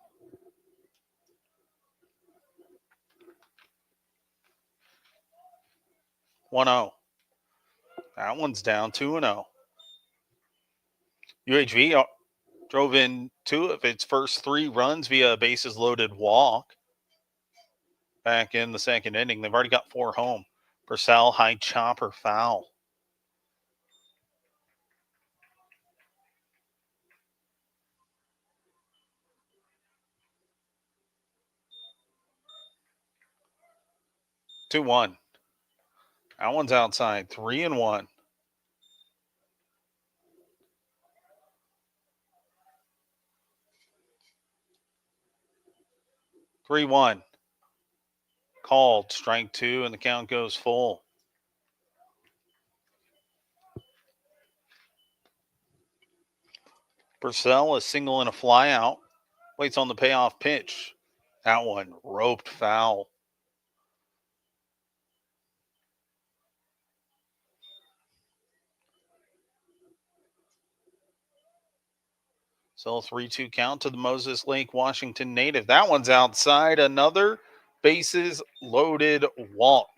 One 0. That one's down 2-0. UHV drove in 2 of its first 3 runs via a bases loaded walk. Back in the second inning, they've already got 4 home. Purcell, high chopper, foul. Two one. That one's outside. 3-1. Three one. Called. Strike 2, and the count goes full. Purcell, a single and a fly out. Waits on the payoff pitch. That one roped foul. So 3-2 count to the Moses Lake Washington native. That one's outside. Another bases loaded walk.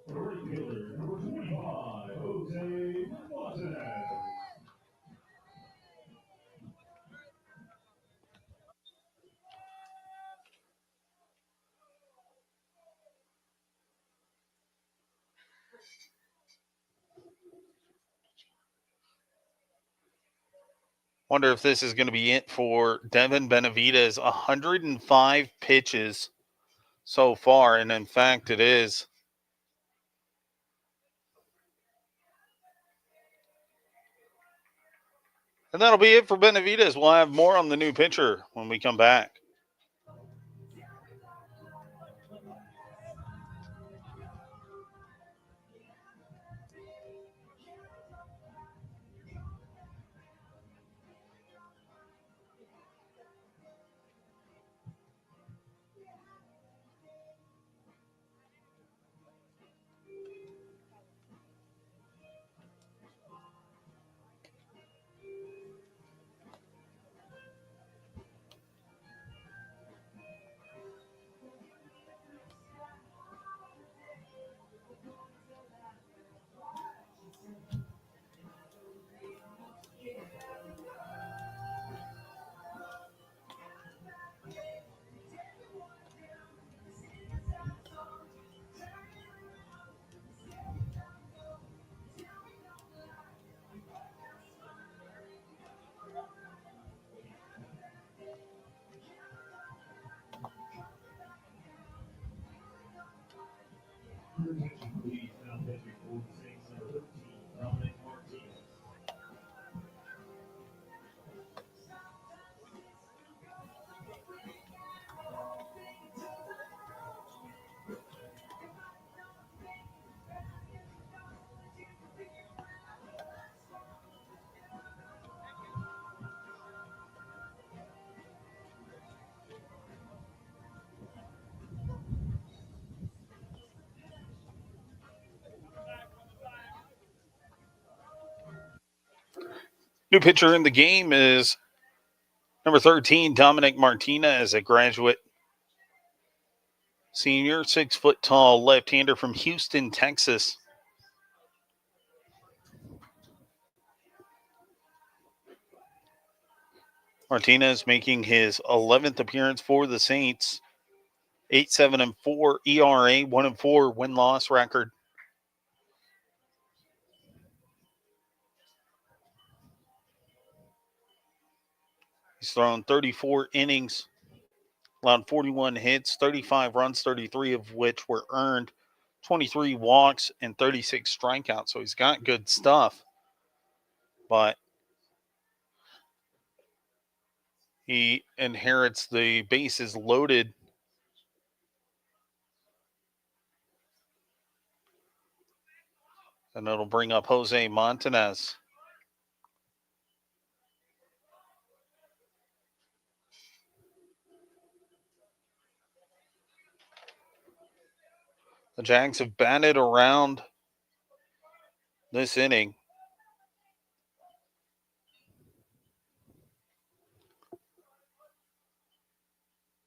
Right fielder, number 25, Jose Martinez. Wonder if this is going to be it for Devin Benavidez. 105 pitches so far, and in fact it is. And that'll be it for Benavidez. We'll have more on the new pitcher when we come back. Your attention, please. Now pitching for the Saints, number 13, Dominic Martinez. New pitcher in the game is number 13, Dominic Martinez, a graduate senior, 6 foot tall left-hander from Houston, Texas. Martinez making his 11th appearance for the Saints. 8.74 ERA, 1-4 win-loss record. He's thrown 34 innings, allowed 41 hits, 35 runs, 33 of which were earned, 23 walks, and 36 strikeouts. So he's got good stuff. But he inherits the bases loaded And it'll bring up Jose Montanez. The Jags have batted around this inning.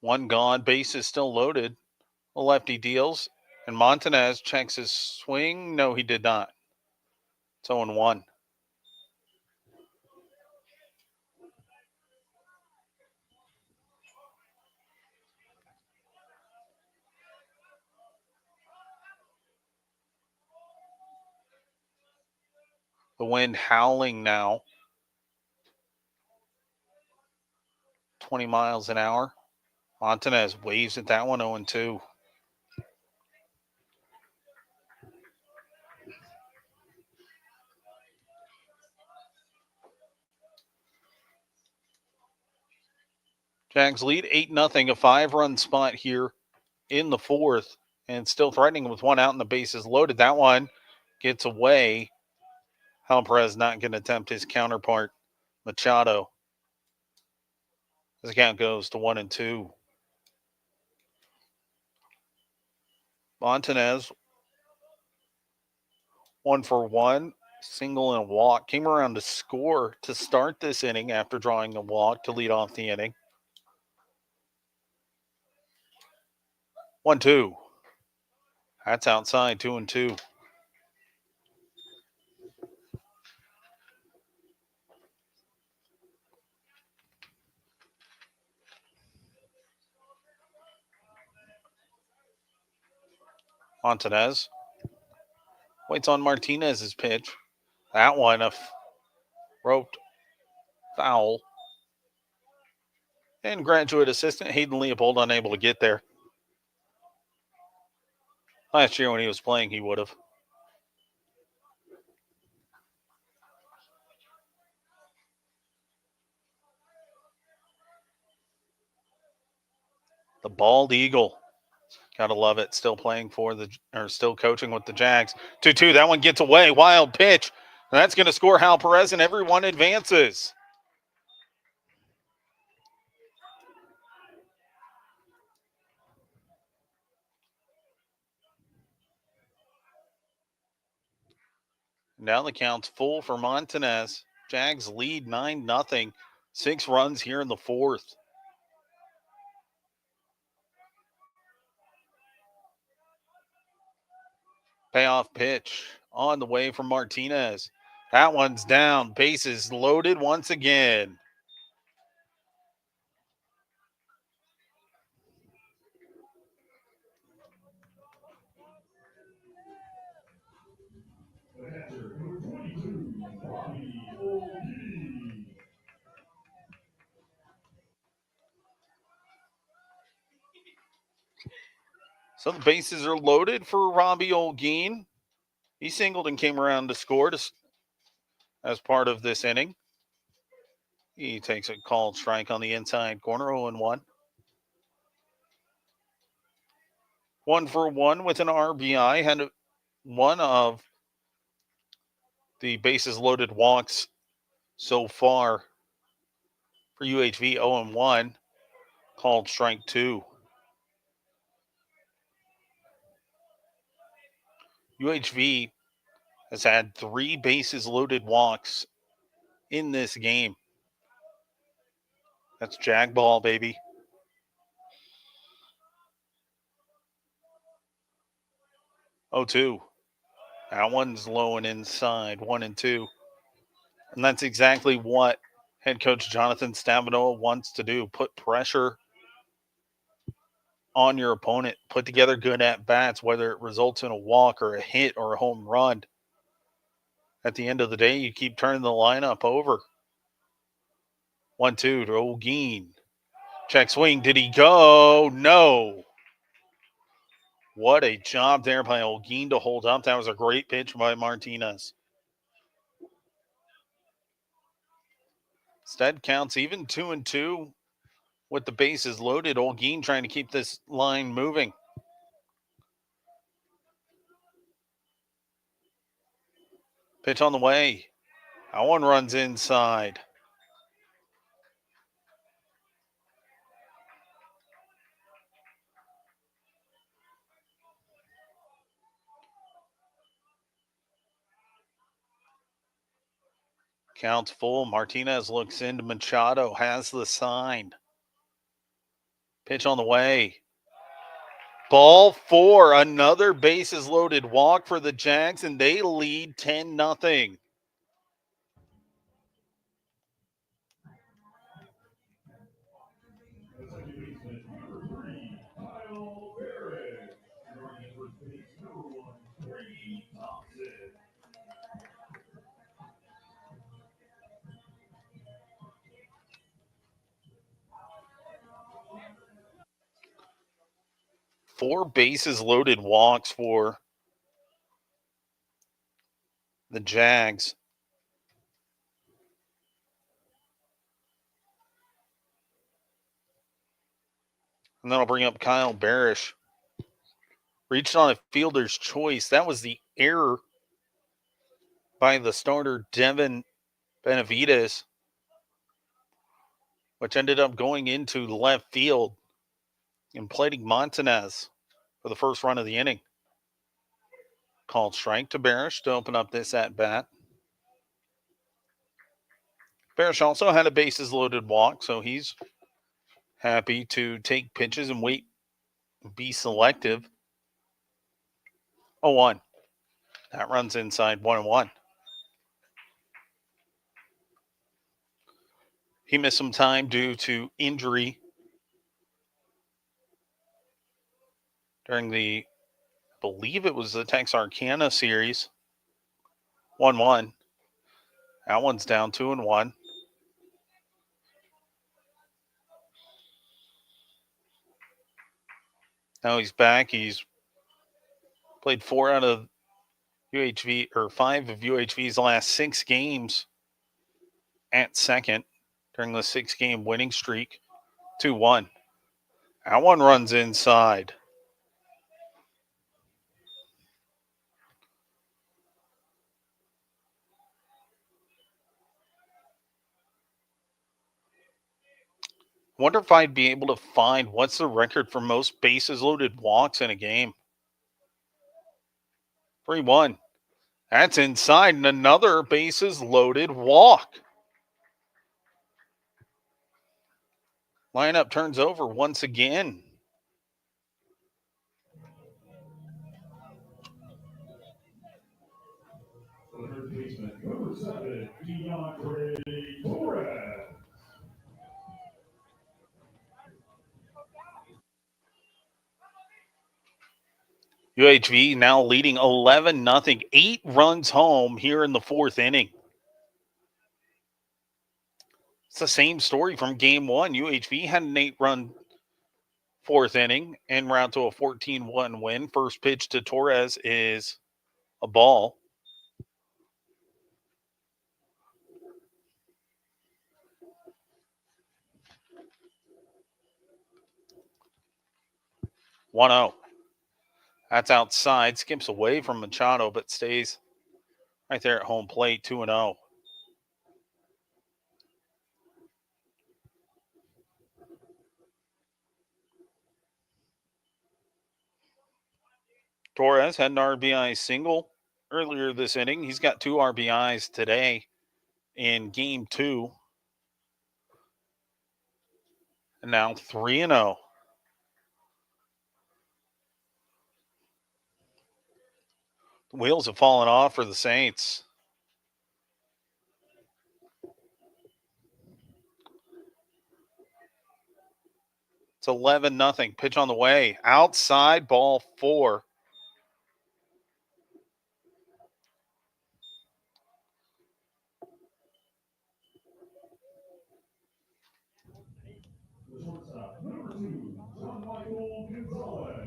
One gone, base is still loaded. The lefty deals, and Montanez checks his swing. No, he did not. It's 0-1. The wind howling now. 20 miles an hour. Montanez waves at that one, 0-2. Jags lead 8-0, a 5-run spot here in the fourth, and still threatening with one out and the bases loaded. That one gets away. Halperez not going to attempt his counterpart, Machado. This count goes to 1-2. Montanez, 1 for 1, single and a walk. Came around to score to start this inning after drawing a walk to lead off the inning. 1-2. That's outside, 2-2. Montanez waits on Martinez's pitch. That one, a roped foul. And graduate assistant Hayden Leopold unable to get there. Last year when he was playing, he would have. The bald eagle. Gotta love it. Still playing still coaching with the Jags. 2-2. That one gets away. Wild pitch. That's going to score Halperez, and everyone advances. Now the count's full for Montanez. Jags lead 9-0. 6 runs here in the fourth. Payoff pitch on the way from Martinez. That one's down. Bases loaded once again. So the bases are loaded for Robbie Olguin. He singled and came around to score as part of this inning. He takes a called strike on the inside corner, 0-1. 1 for 1 with an RBI. Had one of the bases loaded walks so far for UHV, 0-1. Called strike 2. UHV has had 3 bases loaded walks in this game. That's Jag ball, baby. 0-2. That one's low and inside, 1-2. And that's exactly what head coach Jonathan Stabenow wants to do. Put pressure on your opponent. Put together good at-bats, whether it results in a walk or a hit or a home run. At the end of the day, you keep turning the lineup over. 1-2 to Olguin. Check swing. Did he go? No. What a job there by Olguin to hold up. That was a great pitch by Martinez. Instead counts even 2-2 with the bases loaded. Olguin trying to keep this line moving. Pitch on the way. That one runs inside. Count's full. Martinez looks into Machado, has the sign. Pitch on the way. Ball 4, another bases loaded walk for the Jags, and they lead 10-0. The second baseman, number 3, Kyle Barrett. Starting at first base, number 1, Brady Thompson. Four bases loaded walks for the Jags. And that'll bring up Kyle Barish. Reached on a fielder's choice. That was the error by the starter, Devin Benavides, which ended up going into left field and plating Montanez for the first run of the inning. Called strike to Barish to open up this at bat. Barish also had a bases loaded walk, so he's happy to take pitches and wait, be selective. 0-1. That runs inside 1-1. He missed some time due to injury during the, I believe it was the Texarkana series. 1-1. That one's down 2-1. Now he's back. He's played 4 out of UHV, or 5 of UHV's last 6 games at second during the 6-game winning streak. 2-1. That one runs inside. Wonder if I'd be able to find what's the record for most bases loaded walks in a game. 3-1. That's inside, and another bases loaded walk. Lineup turns over once again. The third baseman, number 7, DeAndre Torres. UHV now leading 11-0, 8 runs home here in the 4th inning. It's the same story from game 1. UHV had an 8-run 4th inning and round to a 14-1 win. First pitch to Torres is a ball. One-zero. That's outside. Skips away from Machado, but stays right there at home plate. 2-0. Torres had an RBI single earlier this inning. He's got 2 RBIs today in game 2. And now 3-0. The wheels have fallen off for the Saints. It's 11-0. Pitch on the way. Outside, ball 4. The shortstop, number 2, John Michael Gonzalez.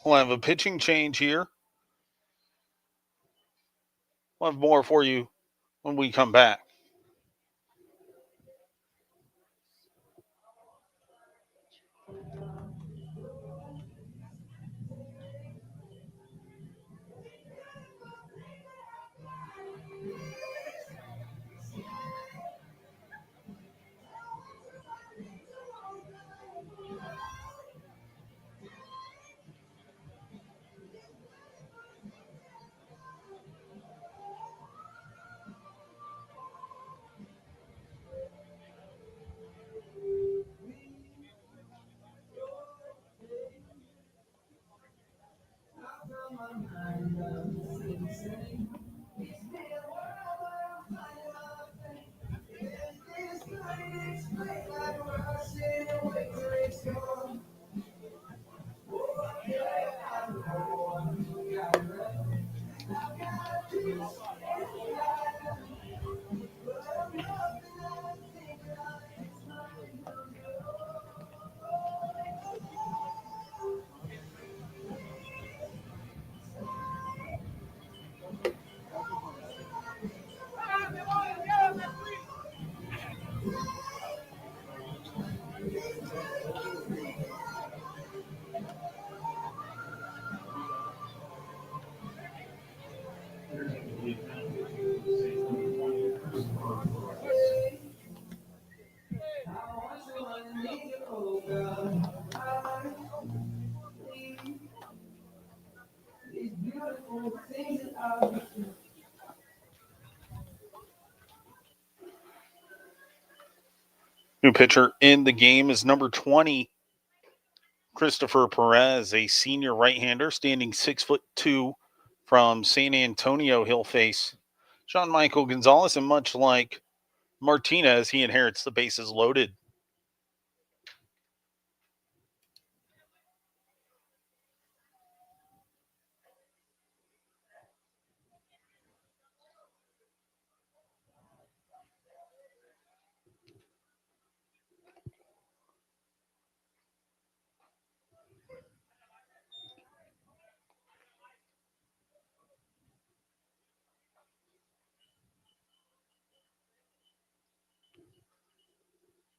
We'll have a pitching change here. We'll have more for you when we come back. New pitcher in the game is number 20, Christopher Perez, a senior right-hander standing 6'2" from San Antonio. He'll face Jean Michael Gonzalez, and much like Martinez, he inherits the bases loaded.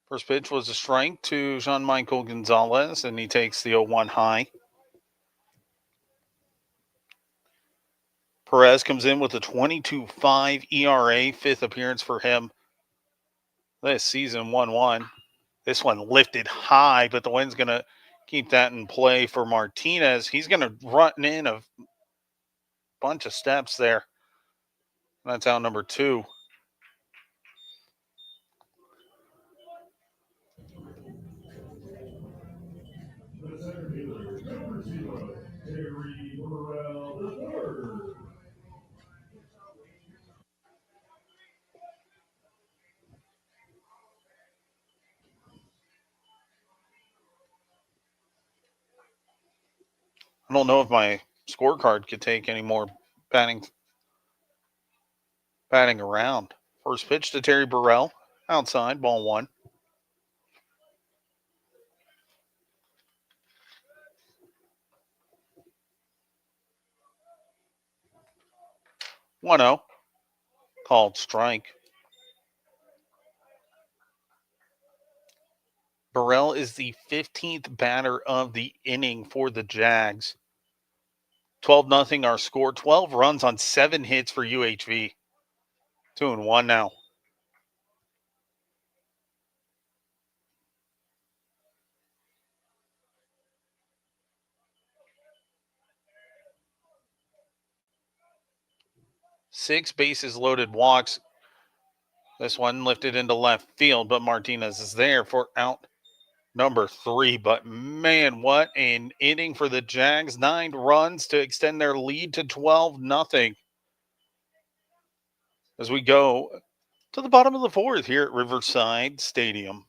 First pitch was a strike to Jean Michael Gonzalez, and he takes the 0-1 high. Perez comes in with a 22.5 ERA, fifth appearance for him this season, 1-1. This one lifted high, but the wind's going to keep that in play for Martinez. He's going to run in a bunch of steps there. That's out number 2. The center fielder, number 0, Terry Burrell III. I don't know if my scorecard could take any more batting around. First pitch to Terry Burrell, outside, ball 1. One-0, called strike. Burrell is the 15th batter of the inning for the Jags. 12-0 our score. 12 runs on 7 hits for UHV. 2-1 now. Six bases loaded walks. This one lifted into left field, but Martinez is there for out number 3. But man, what an inning for the Jags. 9 runs to extend their lead to 12-0. As we go to the bottom of the 4th here at Riverside Stadium.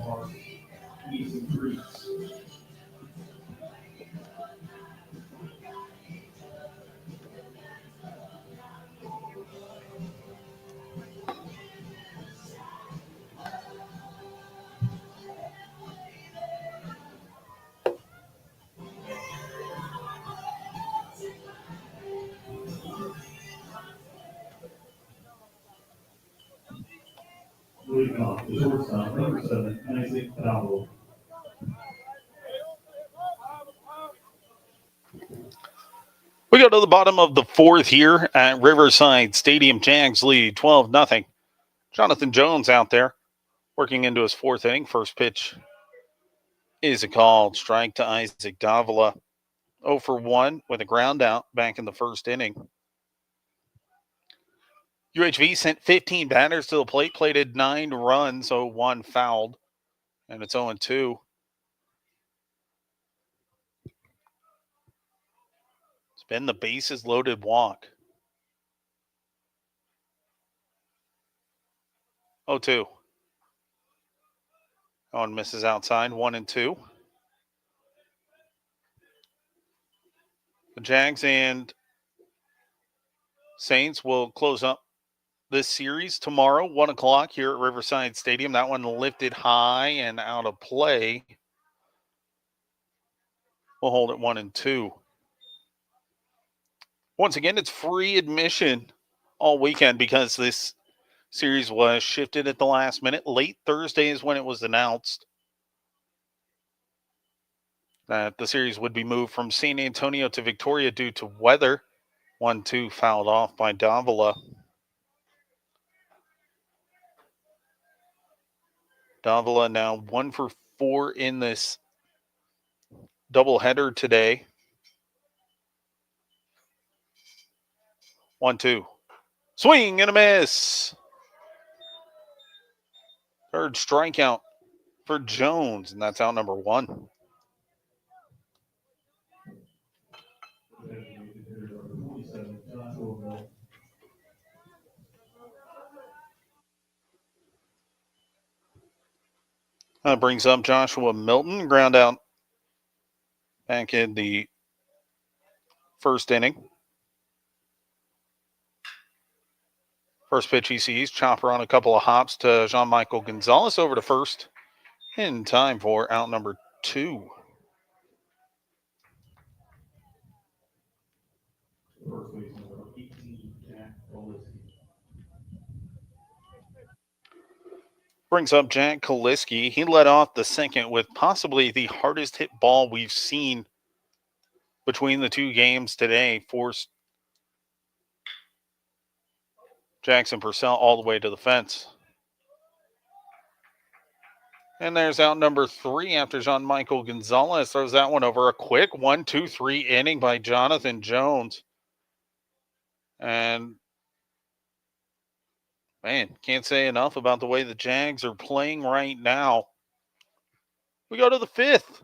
Park, Easton Treats. Leading off the shortstop, number 7, Isaac Dowell. We go to the bottom of the fourth here at Riverside Stadium. Jags lead 12-0. Jonathan Jones out there working into his fourth inning. First pitch is a called strike to Isaac Davila. 0 for 1 with a ground out back in the first inning. UHV sent 15 batters to the plate, plated 9 runs, 1 fouled, and it's 0-2. It's been the bases loaded walk. 0-2. One misses outside, 1-2. The Jags and Saints will close up this series tomorrow, 1 o'clock here at Riverside Stadium. That one lifted high and out of play. We'll hold it 1-2. Once again, it's free admission all weekend because this series was shifted at the last minute. Late Thursday is when it was announced that the series would be moved from San Antonio to Victoria due to weather. 1-2 fouled off by Davila. Davila now 1 for 4 in this doubleheader today. 1-2. Swing and a miss. Third strikeout for Jones, and that's out number 1. Designated hitter number 27, Joshua Mill. That brings up Joshua Milton. Ground out back in the first inning. First pitch he sees, chopper on a couple of hops to Jean-Michael Gonzalez over to first in time for out number 2. First baseman number 18, Jack Oliski. Brings up Jack Kaliski. He led off the second with possibly the hardest hit ball we've seen between the two games today. Forced Jackson Purcell all the way to the fence. And there's out number 3 after Jean-Michael Gonzalez throws that one over. A quick 1-2-3 inning by Jonathan Jones. And, man, can't say enough about the way the Jags are playing right now. We go to the 5th.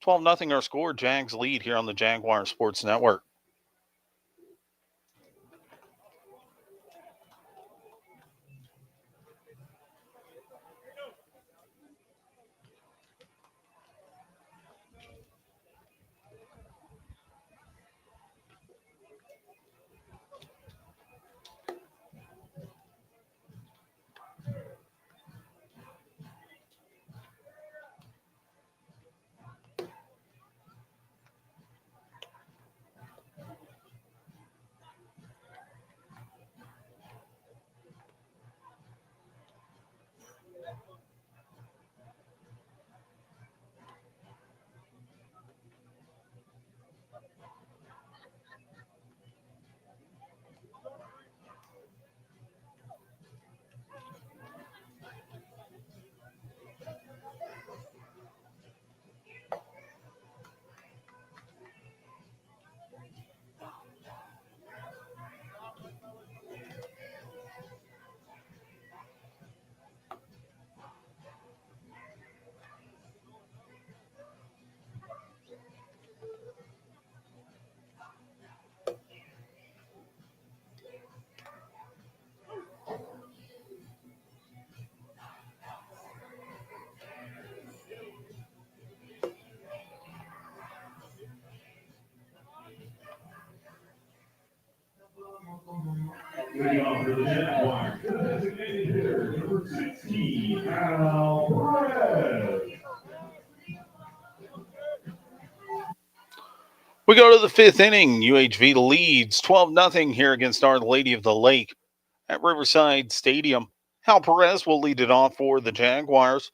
12-0 our score. Jags lead here on the Jaguar Sports Network. Leading off for the Jaguars, the designated hitter, number 16, Alvarez. We go to the fifth inning. UHV leads 12-0 here against Our Lady of the Lake at Riverside Stadium. Hal Perez will lead it off for the Jaguars.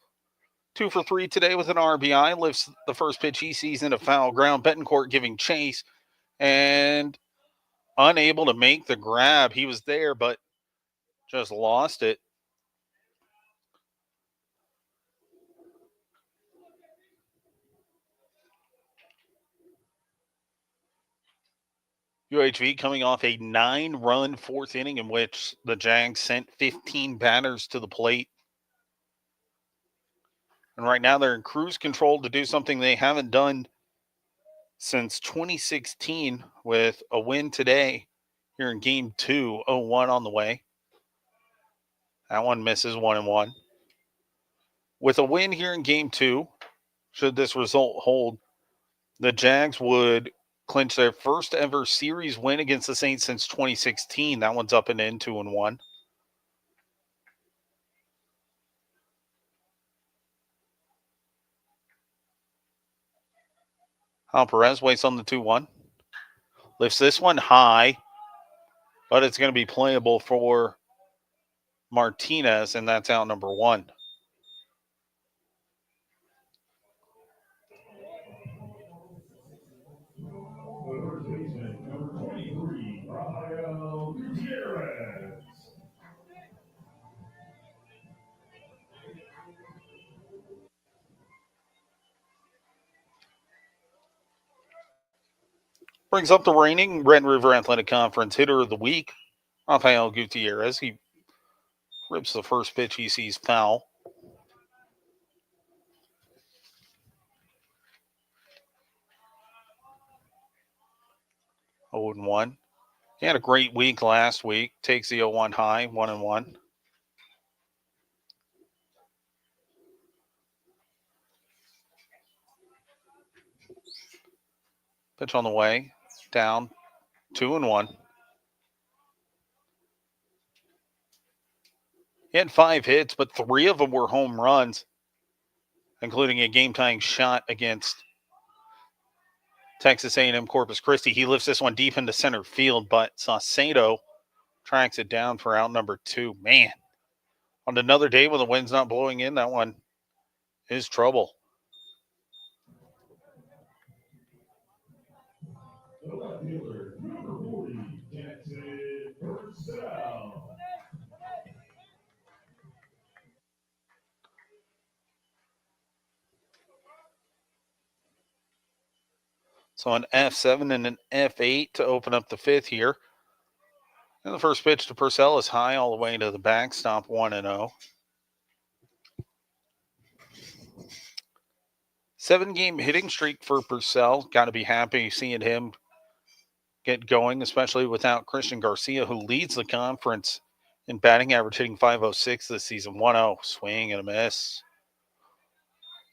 2 for 3 today with an RBI. Lifts the first pitch he sees into foul ground. Betancourt giving chase and unable to make the grab. He was there, but just lost it. UHV coming off a 9-run fourth inning in which the Jags sent 15 batters to the plate. And right now they're in cruise control to do something they haven't done since 2016 with a win today here in game 2, 0-1 on the way. That one misses 1-1. With a win here in game 2, should this result hold, the Jags would clinch their first ever series win against the Saints since 2016. That one's up and in 2-1. Hal Perez waits on the 2-1. Lifts this one high, but it's going to be playable for Martinez, and that's out number 1. First baseman, number 23, Rafael Gutierrez. Brings up the reigning Red River Athletic Conference hitter of the week, Rafael Gutierrez. He rips the first pitch he sees foul. Oh and 1. He had a great week last week. Takes the 0-1 high, 1-1. Pitch on the way. Down, 2-1. He had 5 hits, but 3 of them were home runs, including a game-tying shot against Texas A&M Corpus Christi. He lifts this one deep into center field, but Saucedo tracks it down for out number 2. Man, on another day when the wind's not blowing in, that one is trouble. The left fielder, number 40, Jackson Purcell. So an F7 and an F8 to open up the fifth here. And the first pitch to Purcell is high all the way to the backstop, 1-0. 7-game hitting streak for Purcell. Got to be happy seeing him get going, especially without Christian Garcia, who leads the conference in batting average, hitting .506 this season. 1-0, swing and a miss.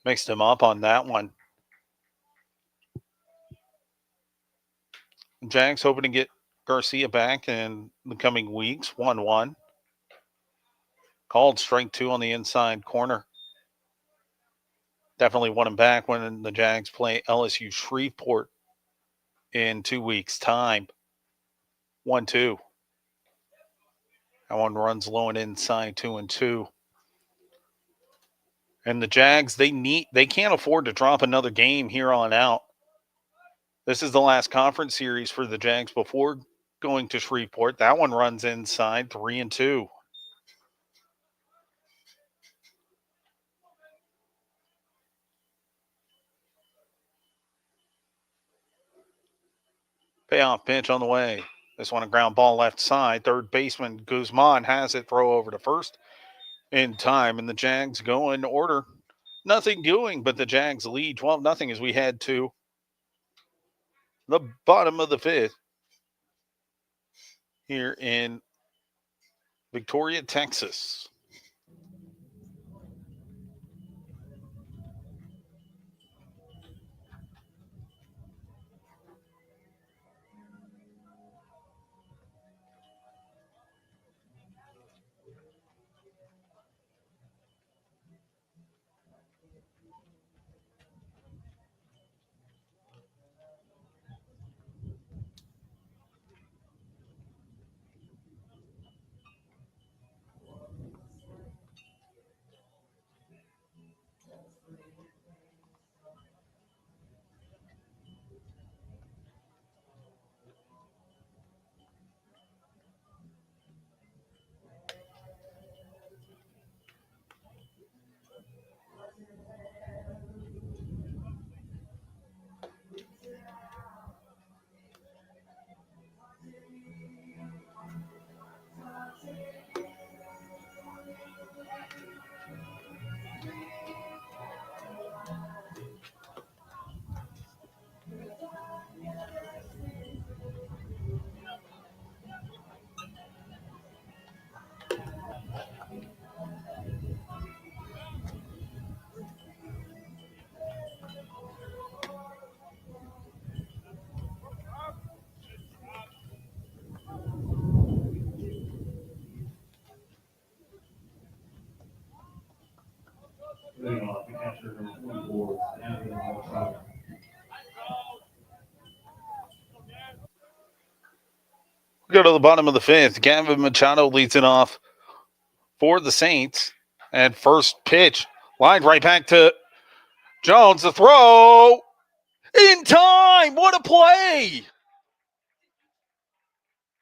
Mixed him up on that one. Jags hoping to get Garcia back in the coming weeks. 1-1. Called strike 2 on the inside corner. Definitely want him back when the Jags play LSU Shreveport in 2 weeks' time. 1-2. That one runs low and inside, 2-2. And the Jags, they can't afford to drop another game here on out. This is the last conference series for the Jags before going to Shreveport. That one runs inside, 3-2. Payoff pitch on the way. This one a ground ball left side. Third baseman Guzman has it, throw over to first in time. And the Jags go in order. Nothing doing, but the Jags lead 12-0 as we head to the bottom of the fifth here in Victoria, Texas. Leading off the catcher, number 24, A&M-Victoria. We go to the bottom of the fifth. Gavin Machado leads it off for the Saints. And first pitch, lined right back to Jones. The throw in time. What a play!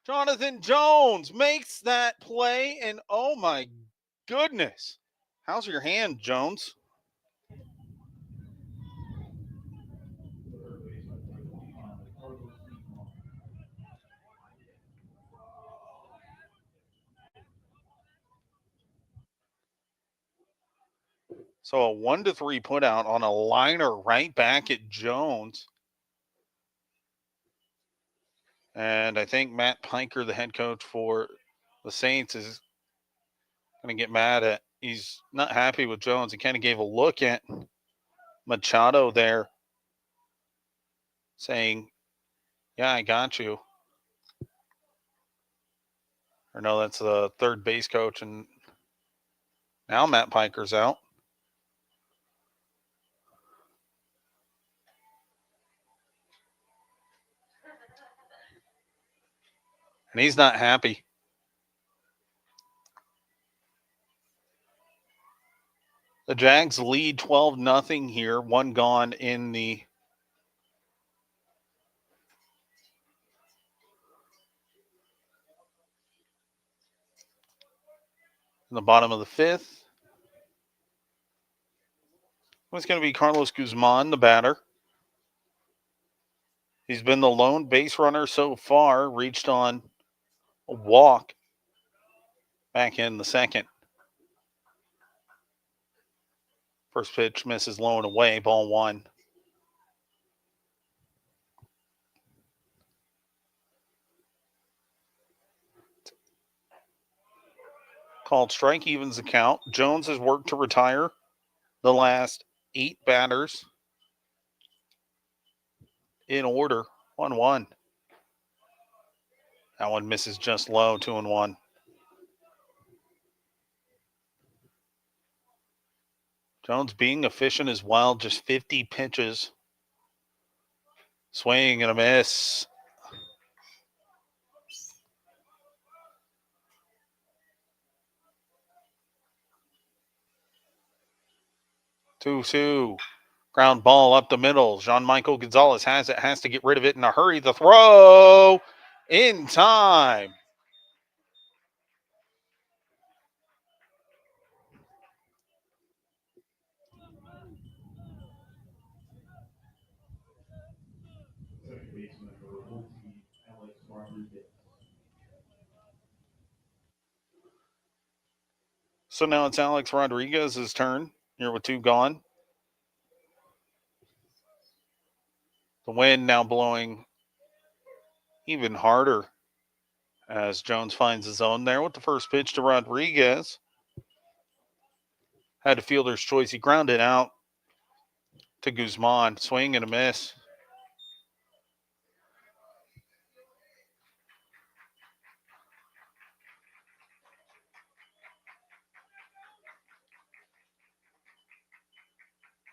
Jonathan Jones makes that play, and oh my goodness. How's your hand, Jones? So a 1-3 put out on a liner right back at Jones. And I think Matt Piker, the head coach for the Saints, is going to get mad at. He's not happy with Jones. He kind of gave a look at Machado there, saying, "Yeah, I got you." Or no, that's the third base coach, and now Matt Piker's out. And he's not happy. The Jags lead 12-0 here. One gone in the bottom of the fifth. It's going to be Carlos Guzman, the batter. He's been the lone base runner so far, reached on a walk back in the second. First pitch misses low and away, ball one. Called strike, evens the count. Jones has worked to retire the last 8 batters in order. 1-1. That one misses just low, 2-1. Jones being efficient as well, just 50 pitches. Swing and a miss. Two. Ground ball up the middle. Jean-Michael Gonzalez has it, has to get rid of it in a hurry. The throw in time. Second baseman, number 14, Alex Rodriguez. So now it's Alex Rodriguez's turn here with 2 gone. The wind now blowing even harder as Jones finds his zone there with the first pitch to Rodriguez. Had a fielder's choice. He grounded out to Guzman. Swing and a miss.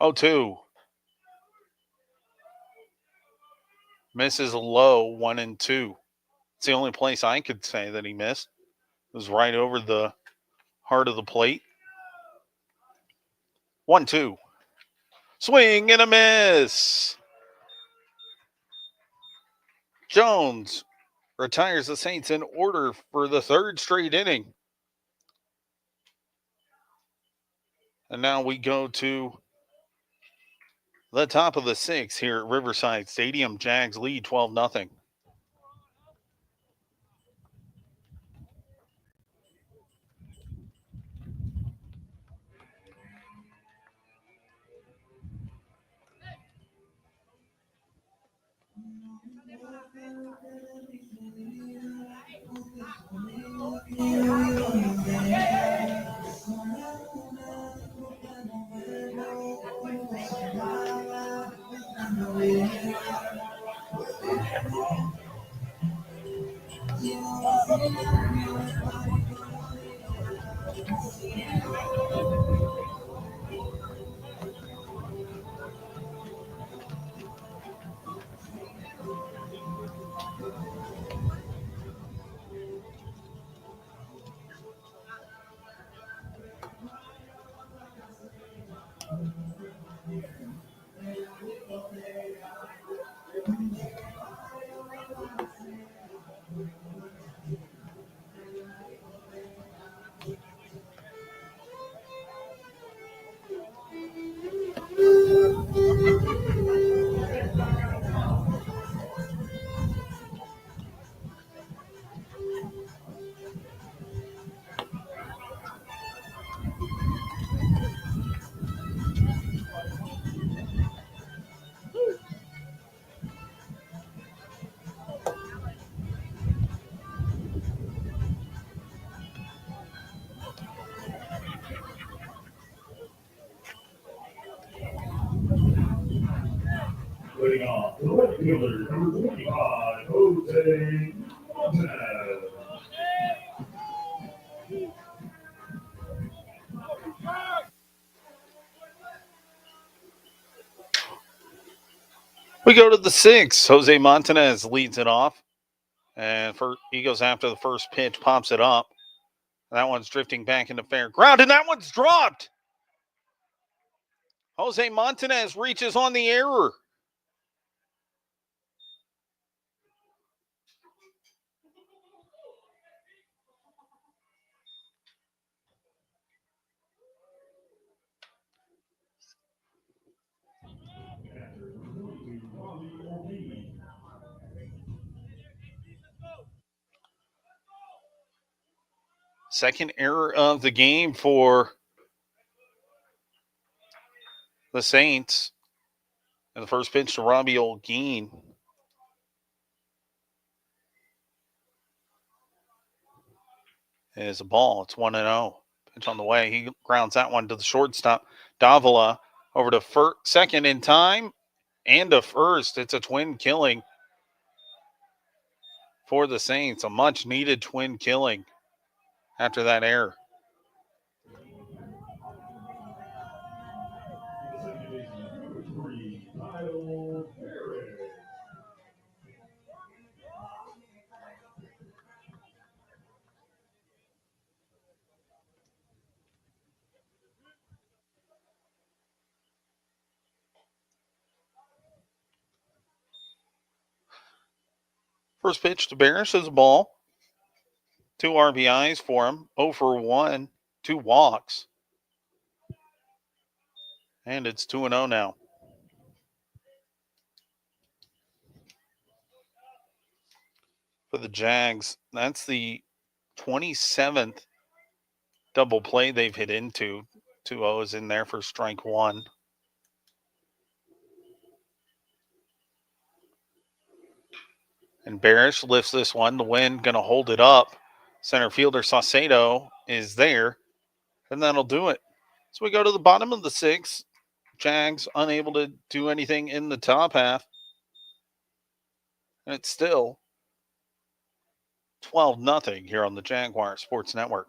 Oh, 2. Misses low, 1-2. It's the only place I could say that he missed. It was right over the heart of the plate. 1-2. Swing and a miss. Jones retires the Saints in order for the 3rd straight inning. And now we go to the top of the 6th here at Riverside Stadium. Jags lead 12-0. Leading off, the left fielder, number 25, Jose Montanez. We go to the sixth. Jose Montanez leads it off. And he goes after the first pitch, pops it up. That one's drifting back into fair ground, and that one's dropped. Jose Montanez reaches on the error. Second error of the game for the Saints. And the first pitch to Robbie Olguin is a ball. It's 1-0. Pitch on the way. He grounds that one to the shortstop. Davila over to second in time and to first. It's a twin killing for the Saints. A much needed twin killing after that error. First pitch to Barish is a ball. 2 RBIs for him. 0 for 1. 2 walks. And it's 2-0 now. For the Jags, that's the 27th double play they've hit into. 2 O's in there for strike one. And Barish lifts this one. The wind going to hold it up. Center fielder Saucedo is there. And that'll do it. So we go to the bottom of the sixth. Jags unable to do anything in the top half. And it's still 12-0 here on the Jaguar Sports Network.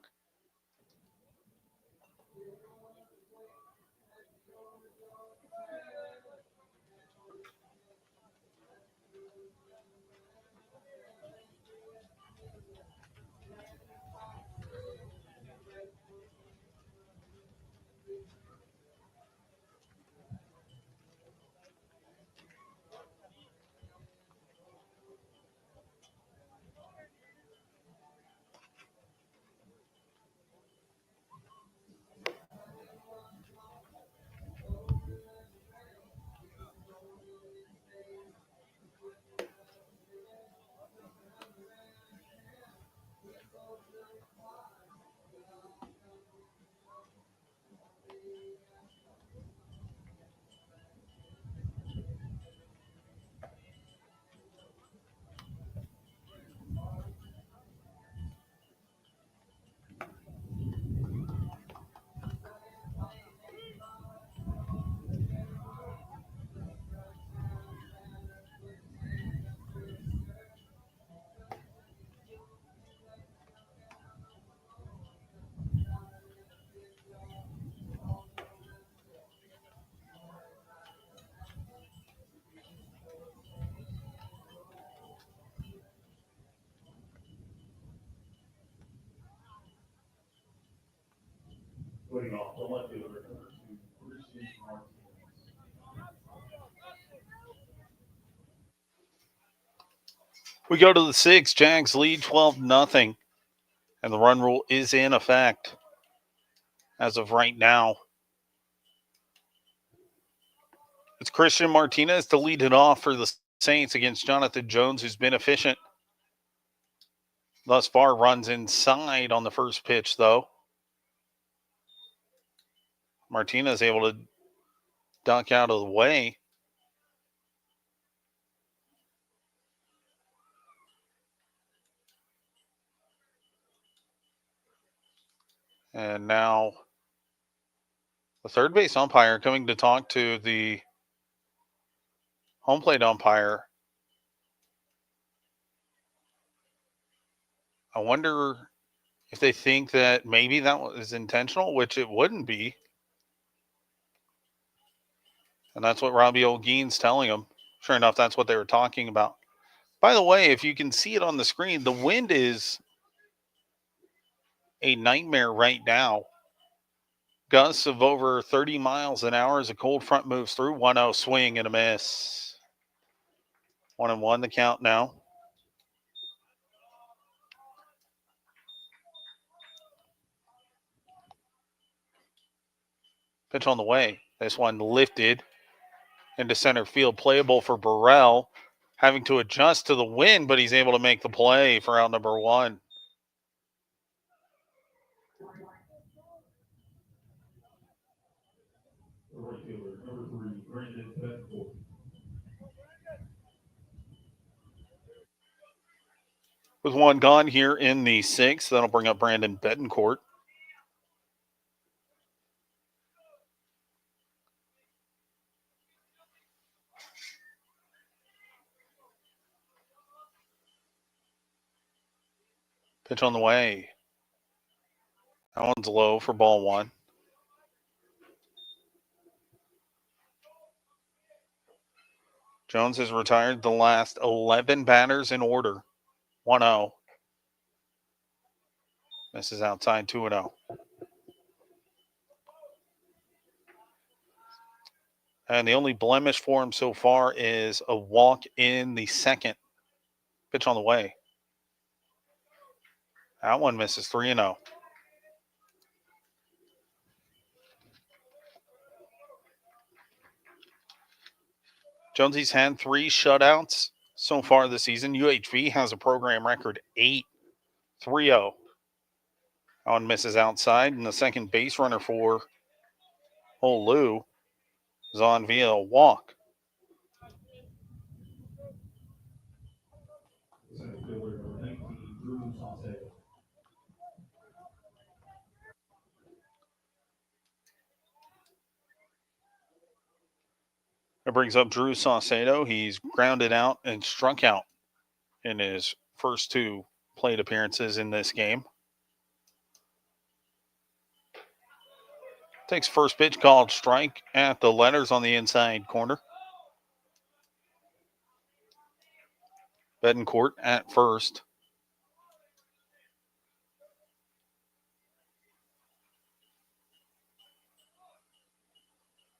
Leading off, the left fielder, number 2, Christian Martinez. We go to the 6th. Jags lead 12-0. And the run rule is in effect as of right now. It's Christian Martinez to lead it off for the Saints against Jonathan Jones, who's been efficient thus far. Runs inside on the first pitch, though. Martinez able to duck out of the way. And now the third base umpire coming to talk to the home plate umpire. I wonder if they think that maybe that was intentional, which it wouldn't be. And that's what Robbie Olguin's telling them. Sure enough, that's what they were talking about. By the way, if you can see it on the screen, the wind is a nightmare right now. Gusts of over 30 miles an hour as a cold front moves through. 1-0 swing and a miss. 1-1 the count now. Pitch on the way. This one lifted into center field. Playable for Burrell. Having to adjust to the wind, but he's able to make the play for out number 1. With one gone here in the 6th, that'll bring up Brandon Betancourt. Pitch on the way. That one's low for ball 1. Jones has retired the last 11 batters in order. 1-0. Misses outside 2-0. And the only blemish for him so far is a walk in the 2nd. Pitch on the way. That one misses 3-0. Jonesy's had 3 shutouts so far this season. UHV has a program record 8-3-0. That one misses outside, and the second base runner for OLLU is on via a walk. It brings up Drew Saucedo. He's grounded out and struck out in his first 2 plate appearances in this game. Takes first pitch, called strike at the letters on the inside corner. Betancourt at first.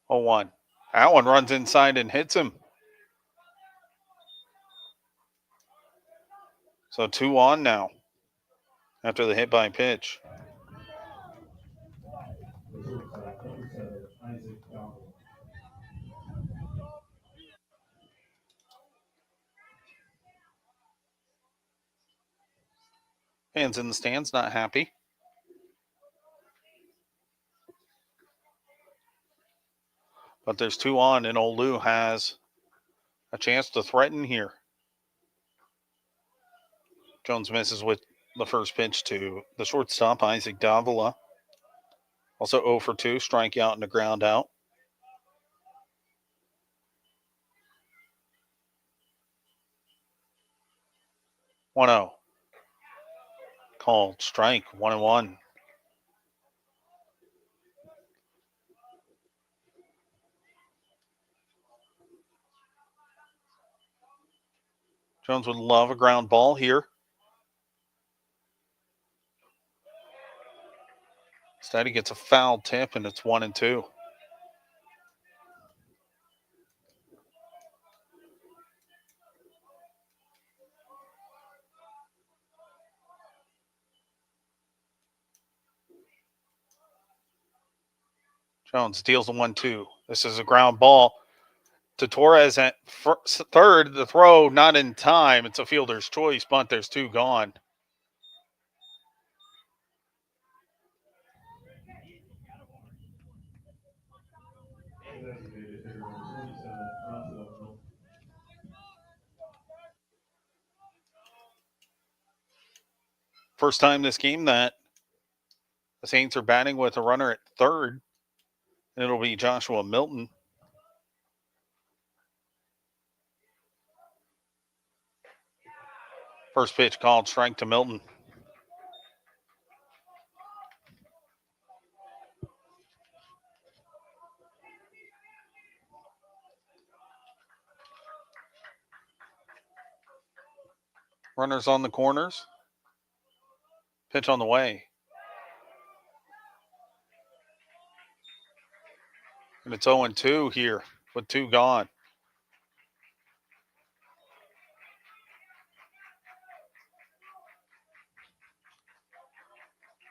Oh, 1. That one runs inside and hits him. So 2 on now after the hit by pitch. Fans in the stands not happy. But there's 2 on, and OLLU has a chance to threaten here. Jones misses with the first pitch to the shortstop, Isaac Davila. Also 0 for 2, strikeout and a ground out. One 0. Called strike, 1-1. Jones would love a ground ball here. Instead, he gets a foul tip, and it's 1-2. Jones deals the 1-2. This is a ground ball to Torres at third. The throw not in time. It's a fielder's choice, but there's two gone. Designated hitter number 27, Joshua Milton. First time this game that the Saints are batting with a runner at third, and it'll be Joshua Milton. First pitch called strike to Milton. Runners on the corners. Pitch on the way. And it's 0-2 here with two gone.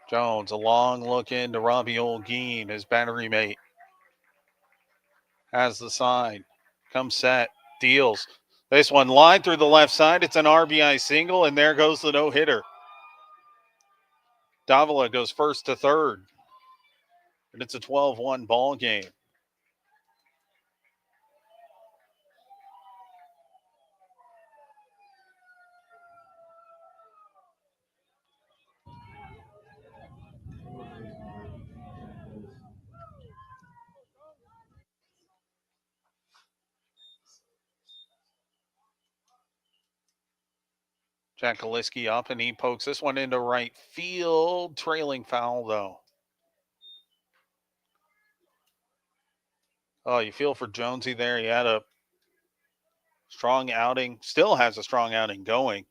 Jones, a long look into Robbie Olguin, his battery mate. Has the sign. Comes set. Deals. This one line through the left side. It's an RBI single, and there goes the no-hitter. Davila goes first to third. And it's a 12-1 ball game. Jack Kaliski up, and he pokes this one into right field. Trailing foul, though. Oh, you feel for Jonesy there. He had a strong outing. Still has a strong outing going.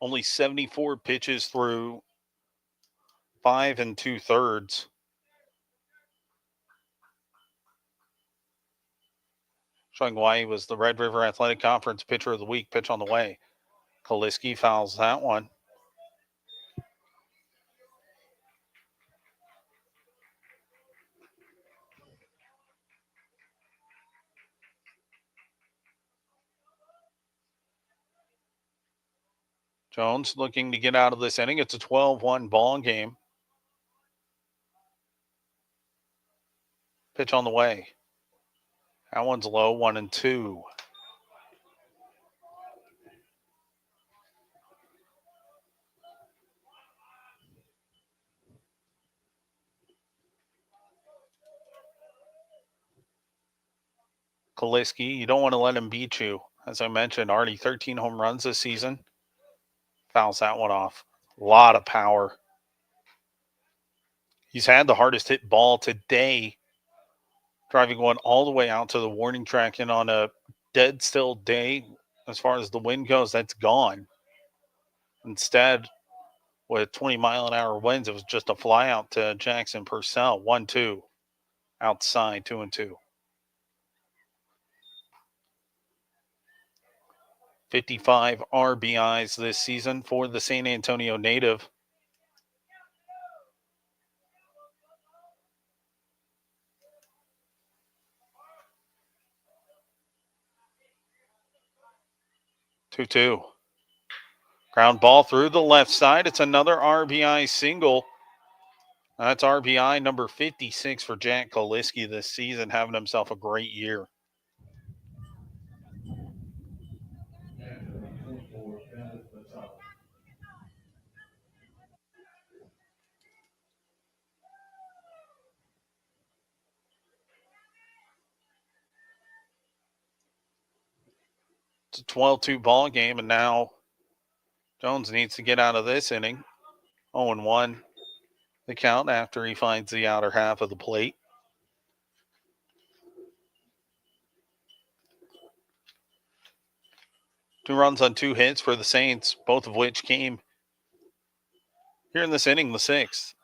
Only 74 pitches through 5 2/3. Showing why he was the Red River Athletic Conference Pitcher of the Week. Pitch on the way. Kaliski fouls that one. Jones looking to get out of this inning. It's a 12-1 ball game. Pitch on the way. That one's low, 1-2. Kaliski, you don't want to let him beat you. As I mentioned, already 13 home runs this season. Fouls that one off. A lot of power. He's had the hardest hit ball today, driving one all the way out to the warning track, and on a dead still day, as far as the wind goes, that's gone. Instead, with 20-mile-an-hour winds, it was just a fly out to Jackson Purcell. 1-2. Outside, 2-2. 55 RBIs this season for the San Antonio native. Two. Ground ball through the left side. It's another RBI single. That's RBI number 56 for Jack Kaliski this season, having himself a great year. Catcher number 24, Bandit Machado. It's a 12-2 ball game, and now Jones needs to get out of this inning. 0-1 the count after he finds the outer half of the plate. Two runs on two hits for the Saints, both of which came here in this inning, the sixth.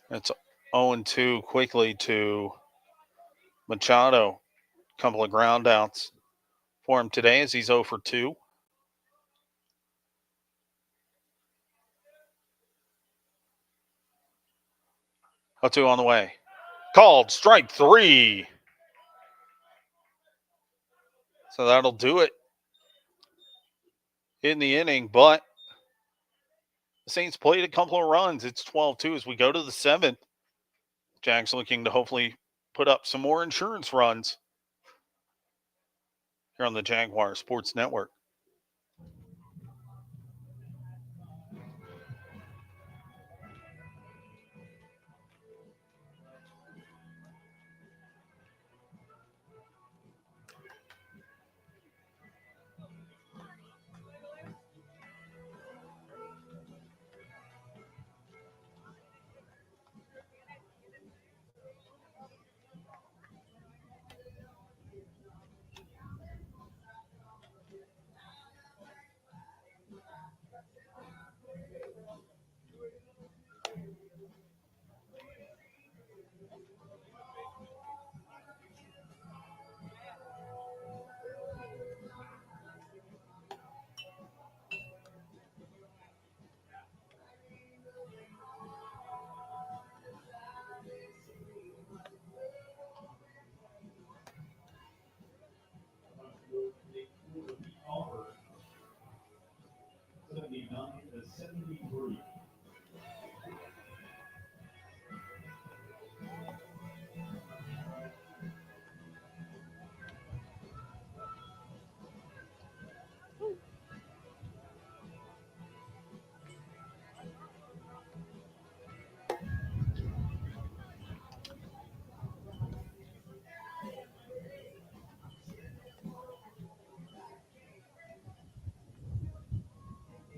It's 0-2 quickly to Machado. Couple of ground outs for him today as he's 0 for 2. 0-2 on the way. Called strike 3. So that'll do it in the inning, but the Saints played a couple of runs. It's 12-2 as we go to the 7th. Jags looking to hopefully put up some more insurance runs here on the Jaguar Sports Network. Offer 79-73.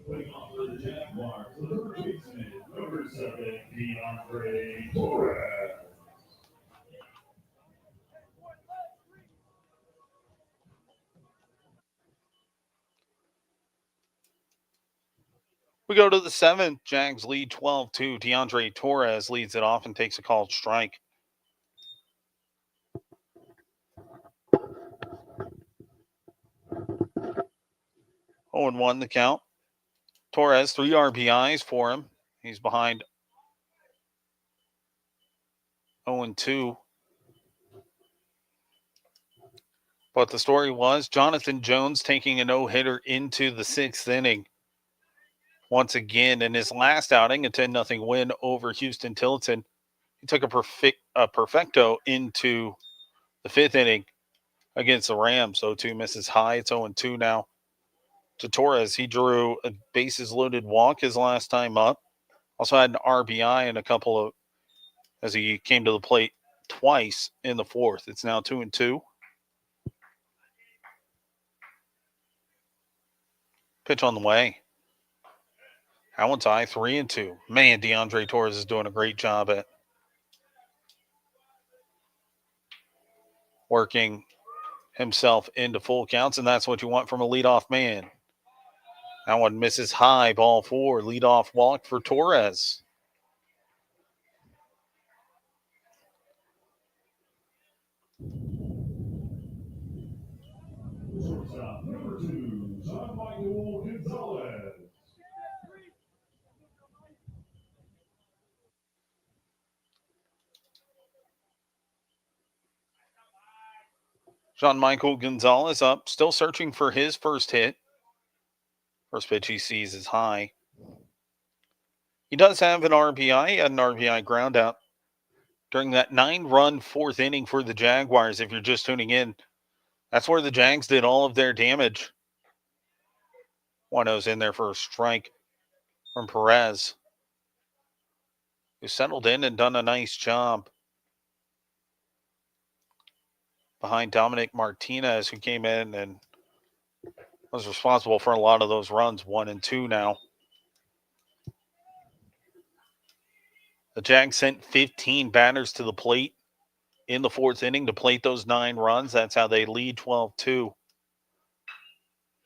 Putting on for the Jaguars, the third baseman, number 7, Torres. We go to the 7th. Jags lead 12-2. Torres leads it off and takes a called strike. Oh, and 1 the count. Torres, 3 RBIs for him. He's behind 0-2. But the story was Jonathan Jones taking a no-hitter into the 6th inning. Once again, in his last outing, a 10-0 win over Houston Tillotson, he took a perfecto into the 5th inning against the Rams. 0-2 misses high. It's 0-2 now to Torres. He drew a bases-loaded walk his last time up. Also had an RBI and a couple of, as he came to the plate twice in the 4th. It's now 2-2. Pitch on the way. That one's high, 3-2. Man, Torres is doing a great job at working himself into full counts, and that's what you want from a leadoff man. That one misses high, ball 4, leadoff walk for Torres. Shortstop, number 2, John-Michael Gonzalez. Jean-Michael Gonzalez up, still searching for his first hit. First pitch he sees is high. He does have an RBI, an RBI ground out during that 9-run 4th inning for the Jaguars. If you're just tuning in, that's where the Jags did all of their damage. 1-0's in there for a strike from Perez, who settled in and done a nice job behind Dominic Martinez, who came in and was responsible for a lot of those runs, 1 and 2 now. The Jags sent 15 batters to the plate in the 4th inning to plate those 9 runs. That's how they lead 12-2.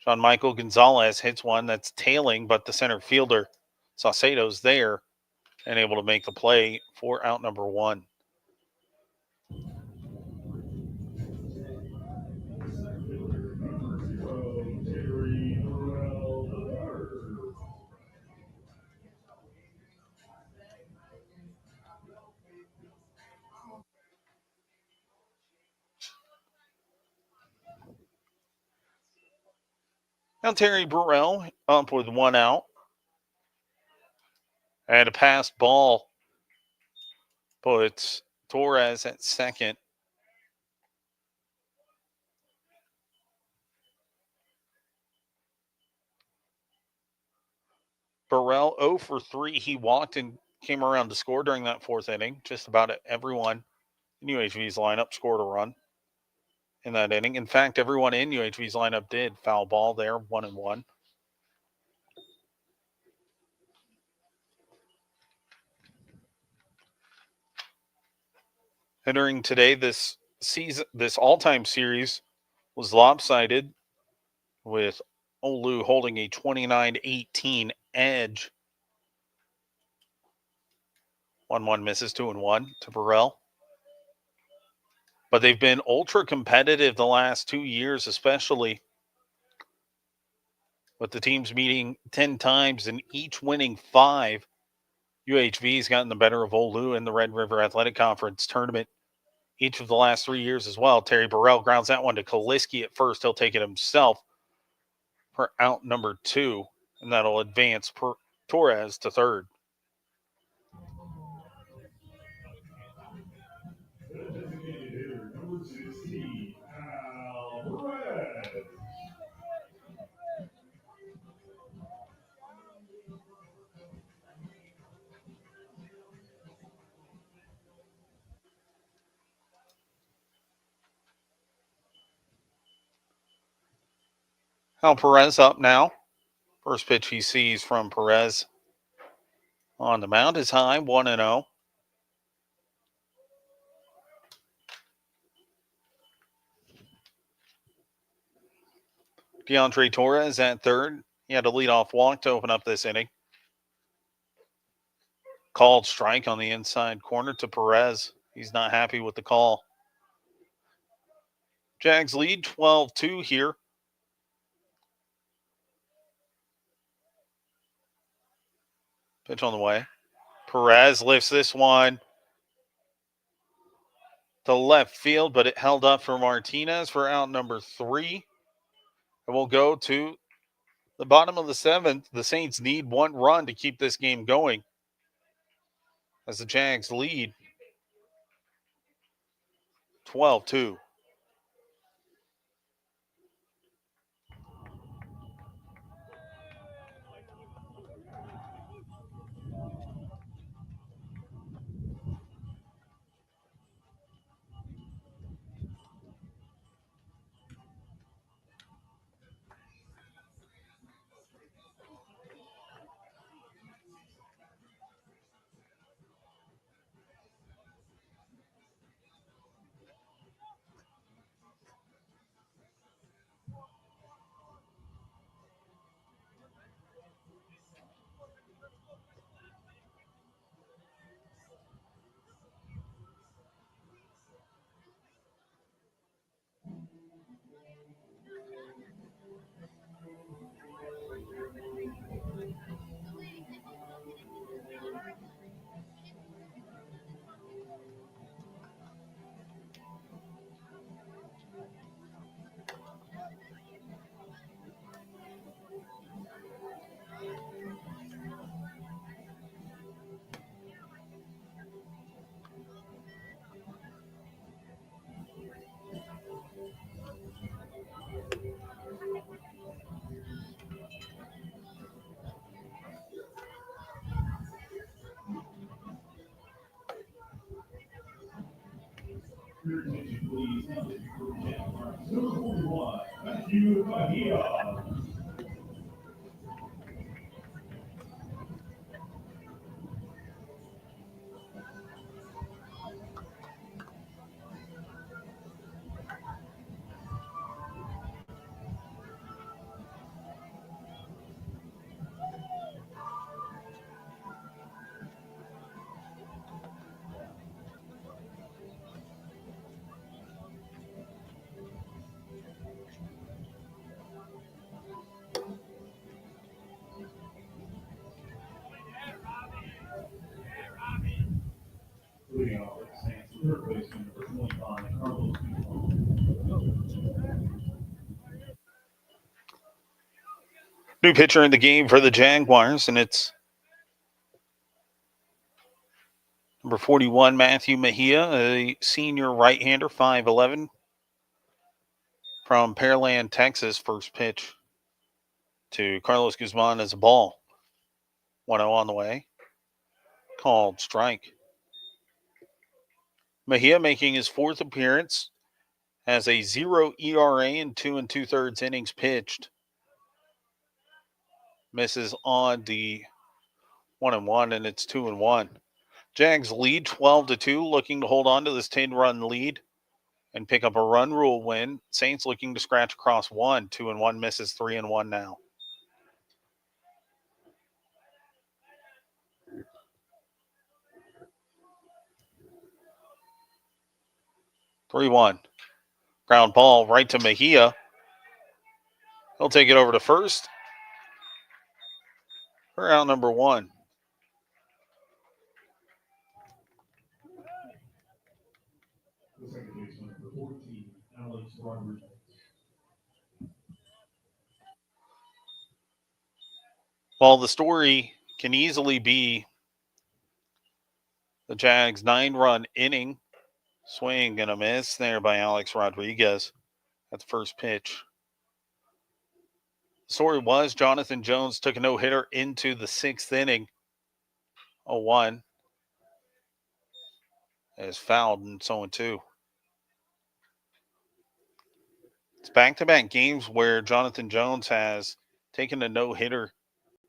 Jean-Michael Gonzalez hits one that's tailing, but the center fielder, Saucedo's there and able to make the play for out number 1. Now Terry Burrell up with one out. And a passed ball puts Torres at second. Burrell 0 for 3. He walked and came around to score during that fourth inning. Just about everyone in UHV's lineup scored a run in that inning. In fact, everyone in UHV's lineup did. Foul ball there, 1-1. Entering today, this all-time series was lopsided, with OLLU holding a 29-18 edge. 1-1 misses, 2-1 to Burrell. But they've been ultra competitive the last 2 years, especially with the teams meeting 10 times and each winning 5. UHV's gotten the better of OLLU in the Red River Athletic Conference tournament each of the last 3 years as well. Terry Burrell grounds that one to Kaliski at first. He'll take it himself for out number 2, and that'll advance Torres to third. The designated hitter, number 16, Alvarez. Now Perez up now. First pitch he sees from Perez on the mound is high, 1-0. DeAndre Torres at third. He had a leadoff walk to open up this inning. Called strike on the inside corner to Perez. He's not happy with the call. Jags lead 12-2 here. Pitch on the way. Perez lifts this one to left field, but it held up for Martinez for out number 3. And we'll go to the bottom of the 7th. The Saints need 1 run to keep this game going as the Jags lead 12-2. Your attention, please. Now that you're Jaguars, number 41, Matthew Bahia. New pitcher in the game for the Jaguars, and it's number 41, Matthew Mejia, a senior right-hander, 5'11", from Pearland, Texas. First pitch to Carlos Guzman as a ball. 1-0 on the way. Called strike. Mejia making his fourth appearance, has a 0 ERA in 2 2/3 innings pitched. Misses on the 1-1, and it's 2-1. Jags lead 12-2, looking to hold on to this 10-run lead and pick up a run rule win. Saints looking to scratch across 1. 2-1 misses, 3-1 now. Three-one. Ground ball right to Mejia. He'll take it over to first for out number 1. The second baseman for 14, Alex Rodriguez. While the story can easily be the Jags' 9-run inning, swing and a miss there by Alex Rodriguez at the first pitch. The story was Jonathan Jones took a no-hitter into the 6th inning. 0-1 is fouled, and so on 2. It's back-to-back games where Jonathan Jones has taken a no-hitter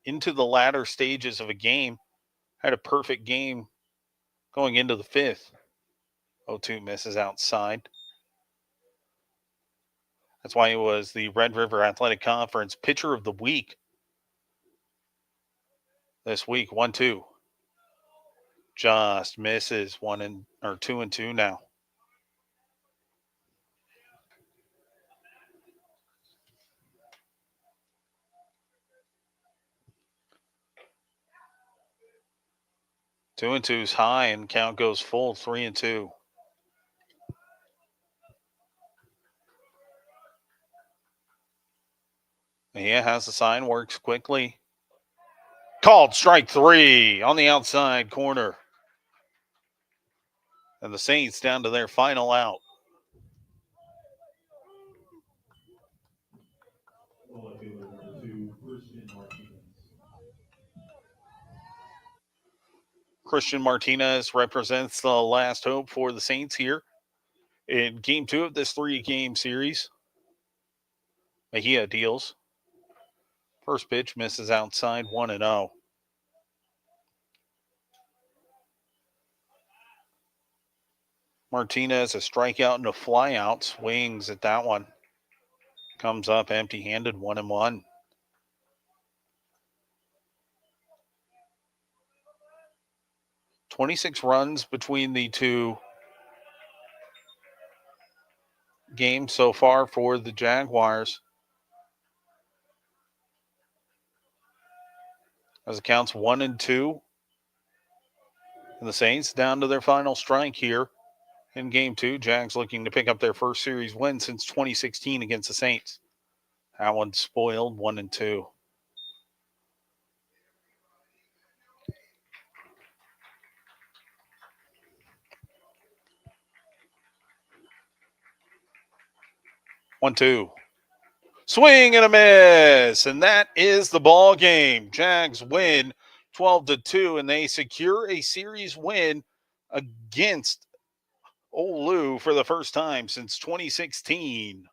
into the latter stages of a game. Had a perfect game going into the 5th. 0-2 misses outside. That's why he was the Red River Athletic Conference Pitcher of the Week this week. 1-2. Just misses 2-2 now. Two and two's high, and count goes full. 3-2. Yeah, has the sign, works quickly. Called strike 3 on the outside corner. And the Saints down to their final out. Well, fielder number 2, Christian Martinez. Christian Martinez represents the last hope for the Saints here in game 2 of this 3-game series. Mejia deals. First pitch misses outside, 1-0. Martinez, a strikeout and a flyout, swings at that one. Comes up empty-handed, 1-1. "26 runs between the two games so far for the Jaguars. As it counts 1-2. And the Saints down to their final strike here in game 2. Jags looking to pick up their first series win since 2016 against the Saints. That one's spoiled, 1-2. One, two. Swing and a miss. And that is the ball game. Jags win 12-2, and they secure a series win against OLLU for the first time since 2016.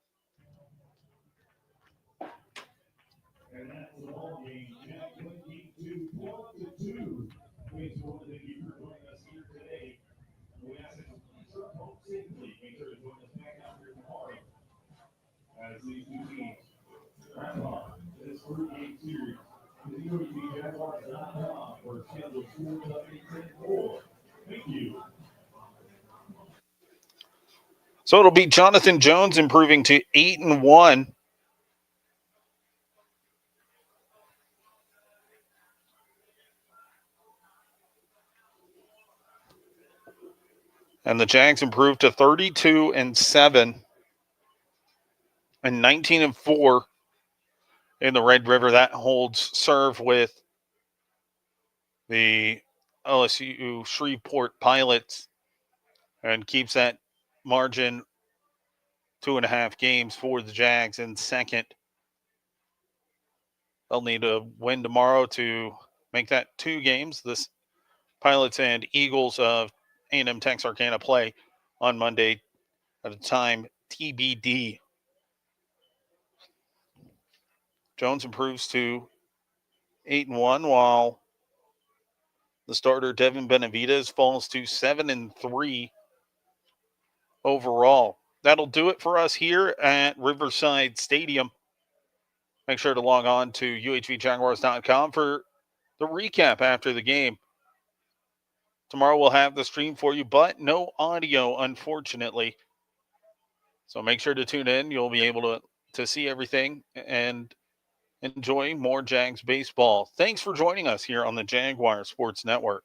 And that's the ball game. Jags win game 2, 12-2. Please want to thank you for joining us here today. We ask that you truck home safely. Make sure to join us back out here tomorrow as these two teams wrap up this 3-game series. Visit UHVJaguars.com for scheduled sports updates and more. Thank you. So it'll be Jonathan Jones improving to 8-1. And the Jags improved to 32-7 and 19-4 in the Red River. That holds serve with the LSU Shreveport Pilots and keeps that margin 2.5 games for the Jags in second. They'll need a win tomorrow to make that 2 games. The Pilots and Eagles of A&M Texarkana play on Monday at a time TBD. Jones improves to 8-1, while the starter Devin Benavidez falls to 7-3 overall. That'll do it for us here at Riverside Stadium. Make sure to log on to UHVJaguars.com for the recap after the game. Tomorrow we'll have the stream for you, but no audio, unfortunately. So make sure to tune in. You'll be able to see everything and enjoy more Jags baseball. Thanks for joining us here on the Jaguar Sports Network.